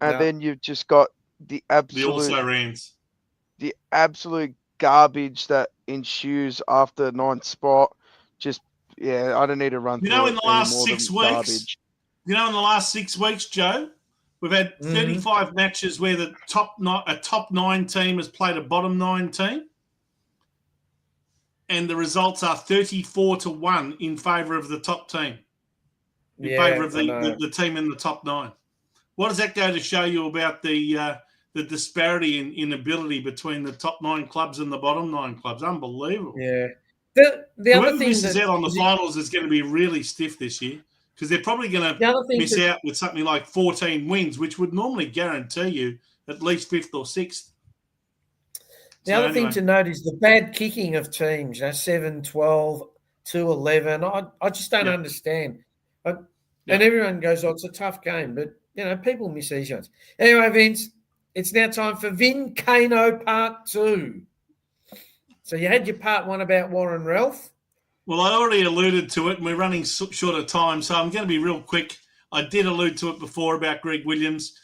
And then you've just got the absolute garbage that ensues after 9th spot. I don't need to run through in the last 6 weeks, in the last 6 weeks, Joe, we've had 35 matches where a top 9 team has played a bottom 9 team. And the results are 34-1 in favour of the top team. In favour of the team in the top 9. What does that go to show you about the disparity in ability between the top 9 clubs and the bottom 9 clubs? Unbelievable. Yeah. The other thing misses out on the finals is going to be really stiff this year because they're probably going to miss out with something like 14 wins, which would normally guarantee you at least 5th or 6th. The other thing to note is the bad kicking of teams, 7-12, 2-11. I just don't understand. And everyone goes, it's a tough game, but, people miss these ones. Anyway, Vince, it's now time for Vincano Part 2. So you had your part 1 about Warren Ralph. Well, I already alluded to it, and we're running short of time, so I'm going to be real quick. I did allude to it before about Greg Williams.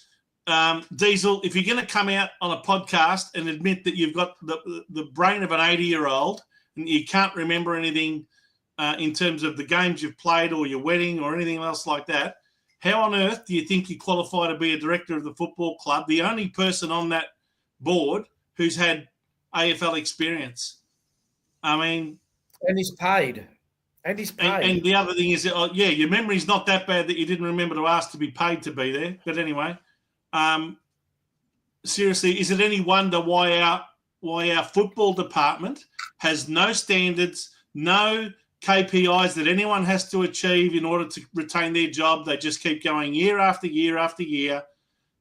Diesel, if you're going to come out on a podcast and admit that you've got the brain of an 80-year-old and you can't remember anything in terms of the games you've played or your wedding or anything else like that, how on earth do you think you qualify to be a director of the football club, the only person on that board who's had AFL experience? I mean... And he's paid. And he's paid. And the other thing is, your memory's not that bad that you didn't remember to ask to be paid to be there. But anyway, seriously, is it any wonder why our football department has no standards, no KPIs that anyone has to achieve in order to retain their job? They just keep going year after year after year,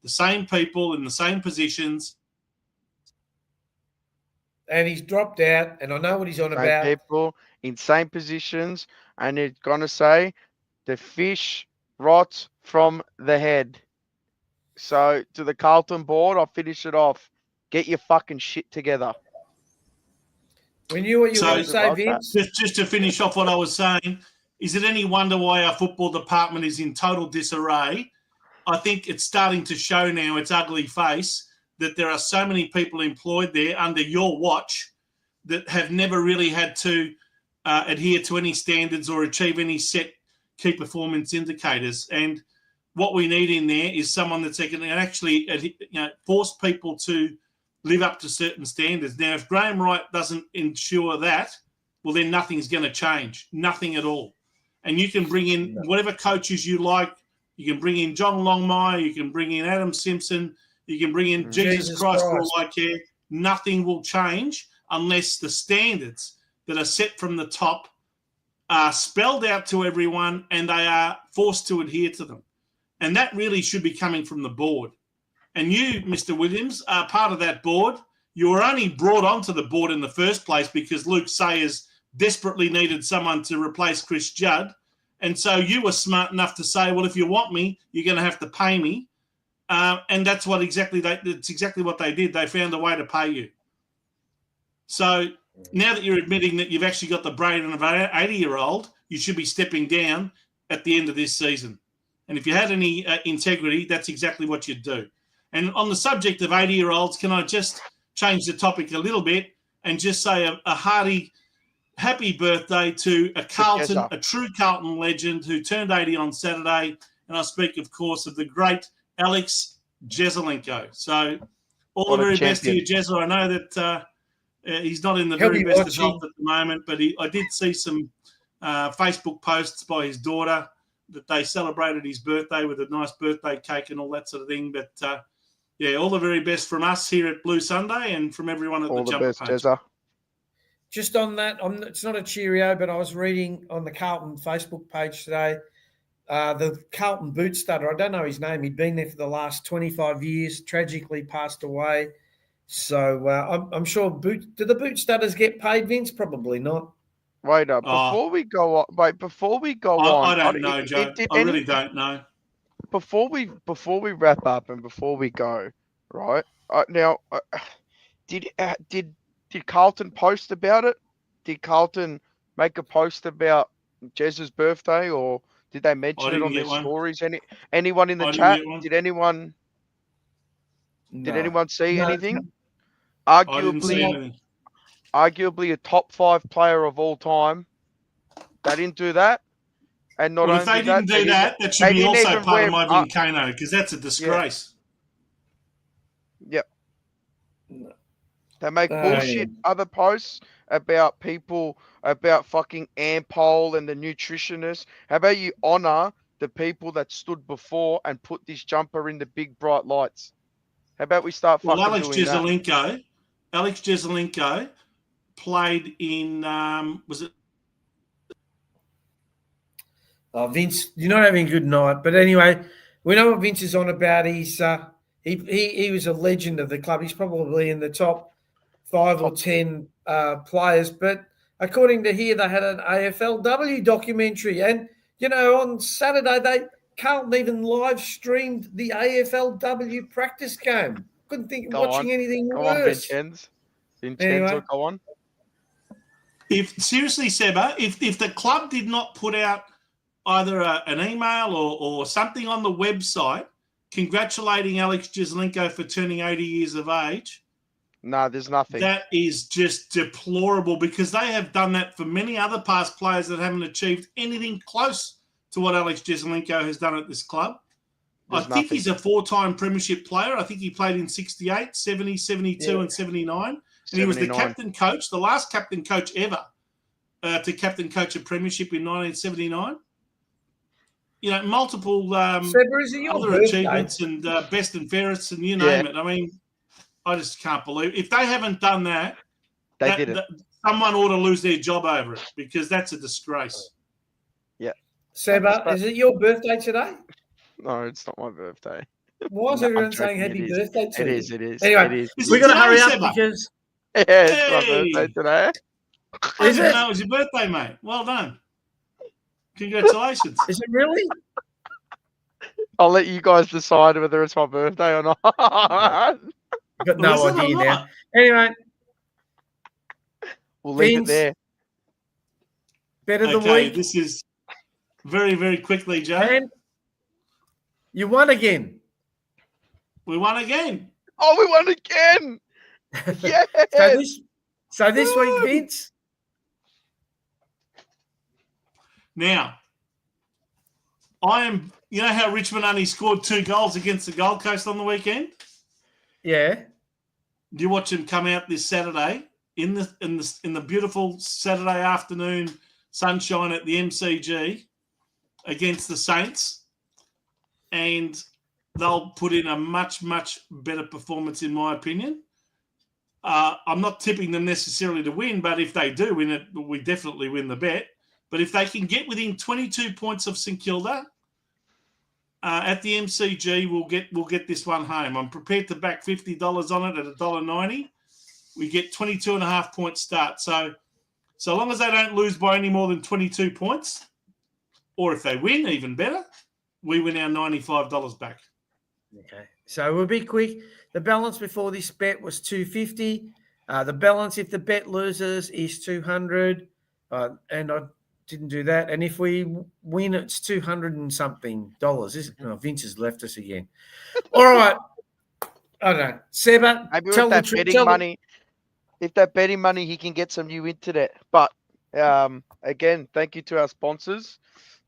the same people in the same positions. And he's dropped out, and I know what he's on about. People in same positions, and it's going to say the fish rots from the head. So to the Carlton board, I'll finish it off. Get your fucking shit together. We knew what you were going to say, Vince. Just to finish off what I was saying, is it any wonder why our football department is in total disarray? I think it's starting to show now its ugly face, that there are so many people employed there under your watch that have never really had to adhere to any standards or achieve any set key performance indicators. And what we need in there is someone that's going to actually force people to live up to certain standards. Now, if Graham Wright doesn't ensure that, well, then nothing's going to change, nothing at all. And you can bring in whatever coaches you like. You can bring in John Longmire, you can bring in Adam Simpson, you can bring in Jesus Christ for all I care. Nothing will change unless the standards that are set from the top are spelled out to everyone and they are forced to adhere to them. And that really should be coming from the board. And you, Mr. Williams, are part of that board. You were only brought onto the board in the first place because Luke Sayers desperately needed someone to replace Chris Judd. And so you were smart enough to say, well, if you want me, you're going to have to pay me. And that's exactly what they did. They found a way to pay you. So now that you're admitting that you've actually got the brain of an 80-year-old, you should be stepping down at the end of this season. And if you had any integrity, that's exactly what you'd do. And on the subject of 80-year-olds, can I just change the topic a little bit and just say a hearty happy birthday to a true Carlton legend who turned 80 on Saturday. And I speak, of course, of the great Alex Jesaulenko. So all the very best to you, Jezza. I know that he's not in the very best of health at the moment, but I did see some Facebook posts by his daughter that they celebrated his birthday with a nice birthday cake and all that sort of thing. But, all the very best from us here at Blue Sunday and from everyone at the Jumper Punch. Jezza. Just on that, it's not a cheerio, but I was reading on the Carlton Facebook page today, the Carlton boot stutter. I don't know his name. He'd been there for the last 25 years, tragically passed away. So I'm sure do the boot stutters get paid, Vince? Probably not. Wait up. Before we go on, I don't know, Joe. I really don't know. Before we wrap up and before we go, right? Now, did Carlton post about it? Did Carlton make a post about Jez's birthday, or did they mention it on their stories? Anyone in the chat? Did anyone see anything? Arguably a top 5 player of all time. They didn't do that. And not only if they didn't do that, that should be also part of my Vincano, because that's a disgrace. Yep. No. They make bullshit other posts about people, about fucking Ampol and the nutritionists. How about you honour the people that stood before and put this jumper in the big bright lights? How about we start fucking doing that? Alex Jesaulenko played in, was it? Oh, Vince, you're not having a good night. But anyway, we know what Vince is on about. He's he was a legend of the club. He's probably in the top 5 or 10 players. But according to here, they had an AFLW documentary. And, on Saturday, Carlton even live streamed the AFLW practice game. Couldn't think of watching anything worse. Go on, Vincenzo, go on. Seriously, Seba, if the club did not put out either an email or something on the website congratulating Alex Jesaulenko for turning 80 years of age. No, there's nothing. That is just deplorable, because they have done that for many other past players that haven't achieved anything close to what Alex Jesaulenko has done at this club. I think he's a 4-time premiership player. I think he played in 68, 70, 72 and 79. And he was the captain coach, the last captain coach ever to captain coach a premiership in 1979. You know, multiple Seba, is it your other birthday? achievements and best and fairest and you name it. I mean, I just can't believe if they haven't done that. They did it. Someone ought to lose their job over it because that's a disgrace. Yeah. Seba, is it your birthday today? No, it's not my birthday. Why is No, everyone I'm saying joking, happy it is. birthday to It you? is. It is. Anyway, it is. we're going to today, hurry up Seba? because... Yeah, it's my Hey! birthday today. I Is didn't it? know it was your birthday, mate. Well done. Congratulations. Is it really? I'll let you guys decide whether it's my birthday or not. I've got no Was it or idea now. not? Anyway, We'll leave Vince, it there. bet of the Okay, week. this is very, very quickly, Joe. And you won again. We won again. Oh, we won again! Yes! So this week, Vince, Now, I am. You know how Richmond only scored 2 goals against the Gold Coast on the weekend? yeah, Do you watch them come out this Saturday in the beautiful Saturday afternoon sunshine at the MCG against the Saints, and they'll put in a much, much better performance, in my opinion. I'm not tipping them necessarily to win, but if they do win it, we definitely win the bet. But if they can get within 22 points of St Kilda at the MCG, we'll get this one home. I'm prepared to back $50 on it at $1.90. We get 22.5 point start. So long as they don't lose by any more than 22 points, or if they win, even better, we win our $95 back. okay. So we'll be quick. The balance before this bet was $250. The balance if the bet loses is $200, and I didn't do that. And if we win, it's $200 and something dollars. Vince has left us again. All right. I don't know. Seba, Maybe tell with that the truth. betting money, if that betting money, he can get some new internet. But again, thank you to our sponsors,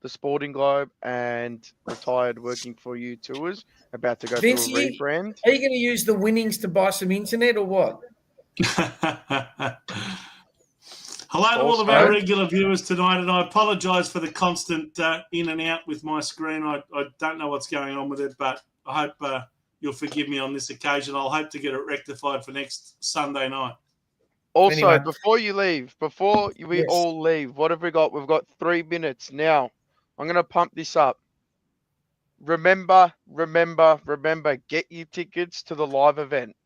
the Sporting Globe and Retired Working For You Tours, about to go Vince, through a rebrand. Are you going to use the winnings to buy some internet or what? Hello to all of Also- our regular viewers tonight, and I apologise for the constant in and out with my screen. I don't know what's going on with it, but I hope you'll forgive me on this occasion. I'll hope to get it rectified for next Sunday night. Also, Anyway. before we Yes. all leave, what have we got? We've got 3 minutes now. I'm going to pump this up. Remember, get your tickets to the live event.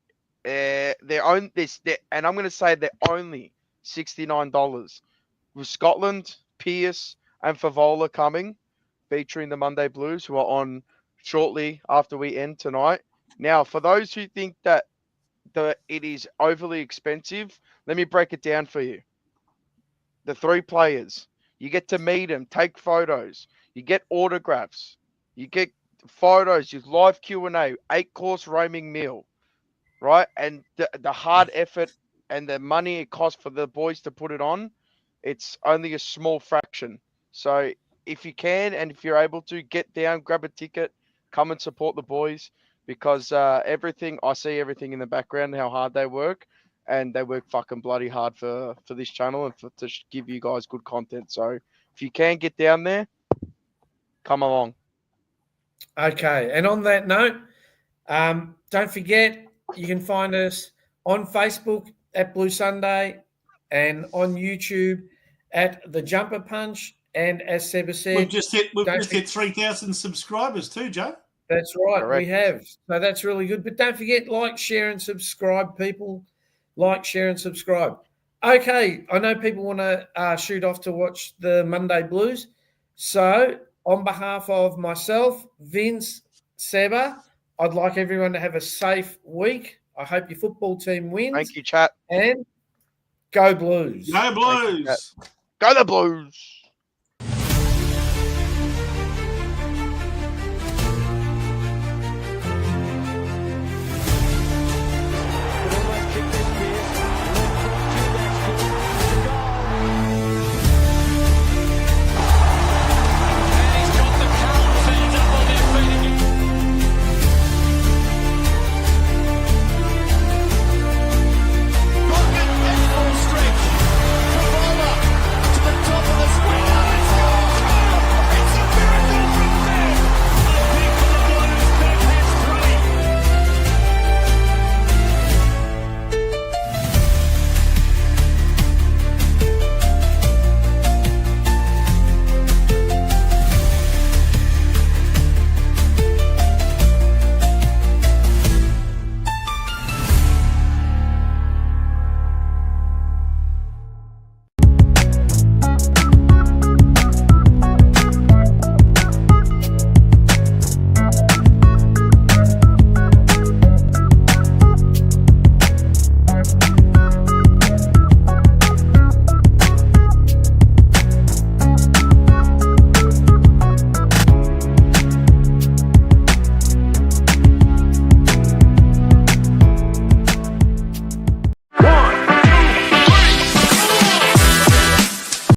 And I'm going to say they're only $69. With Scotland, Pierce, and Favola coming, featuring the Monday Blues, who are on shortly after we end tonight. Now, for those who think that it is overly expensive, let me break it down for you. The 3 players, you get to meet them, take photos, you get autographs, you get photos, you live Q&A, 8-course roaming meal, right? And the hard effort and the money it costs for the boys to put it on, it's only a small fraction. So if you can, and if you're able to, get down, grab a ticket, come and support the boys, because I see everything in the background, how hard they work, and they work fucking bloody hard for this channel and to give you guys good content. So if you can get down there, come along. Okay. And on that note, don't forget, you can find us on Facebook at Blue Sunday and on YouTube at The Jumper Punch. And as Seba said, We've just hit don't forget- 3,000 subscribers too, Joe. that's right, Correct. we have. So that's really good. But don't forget, like, share, and subscribe, people. Like, share, and subscribe. Okay, I know people want to shoot off to watch the Monday Blues. So on behalf of myself, Vince, Seba, I'd like everyone to have a safe week. I hope your football team wins. Thank you, chat. And go Blues. Go Blues. Go the Blues.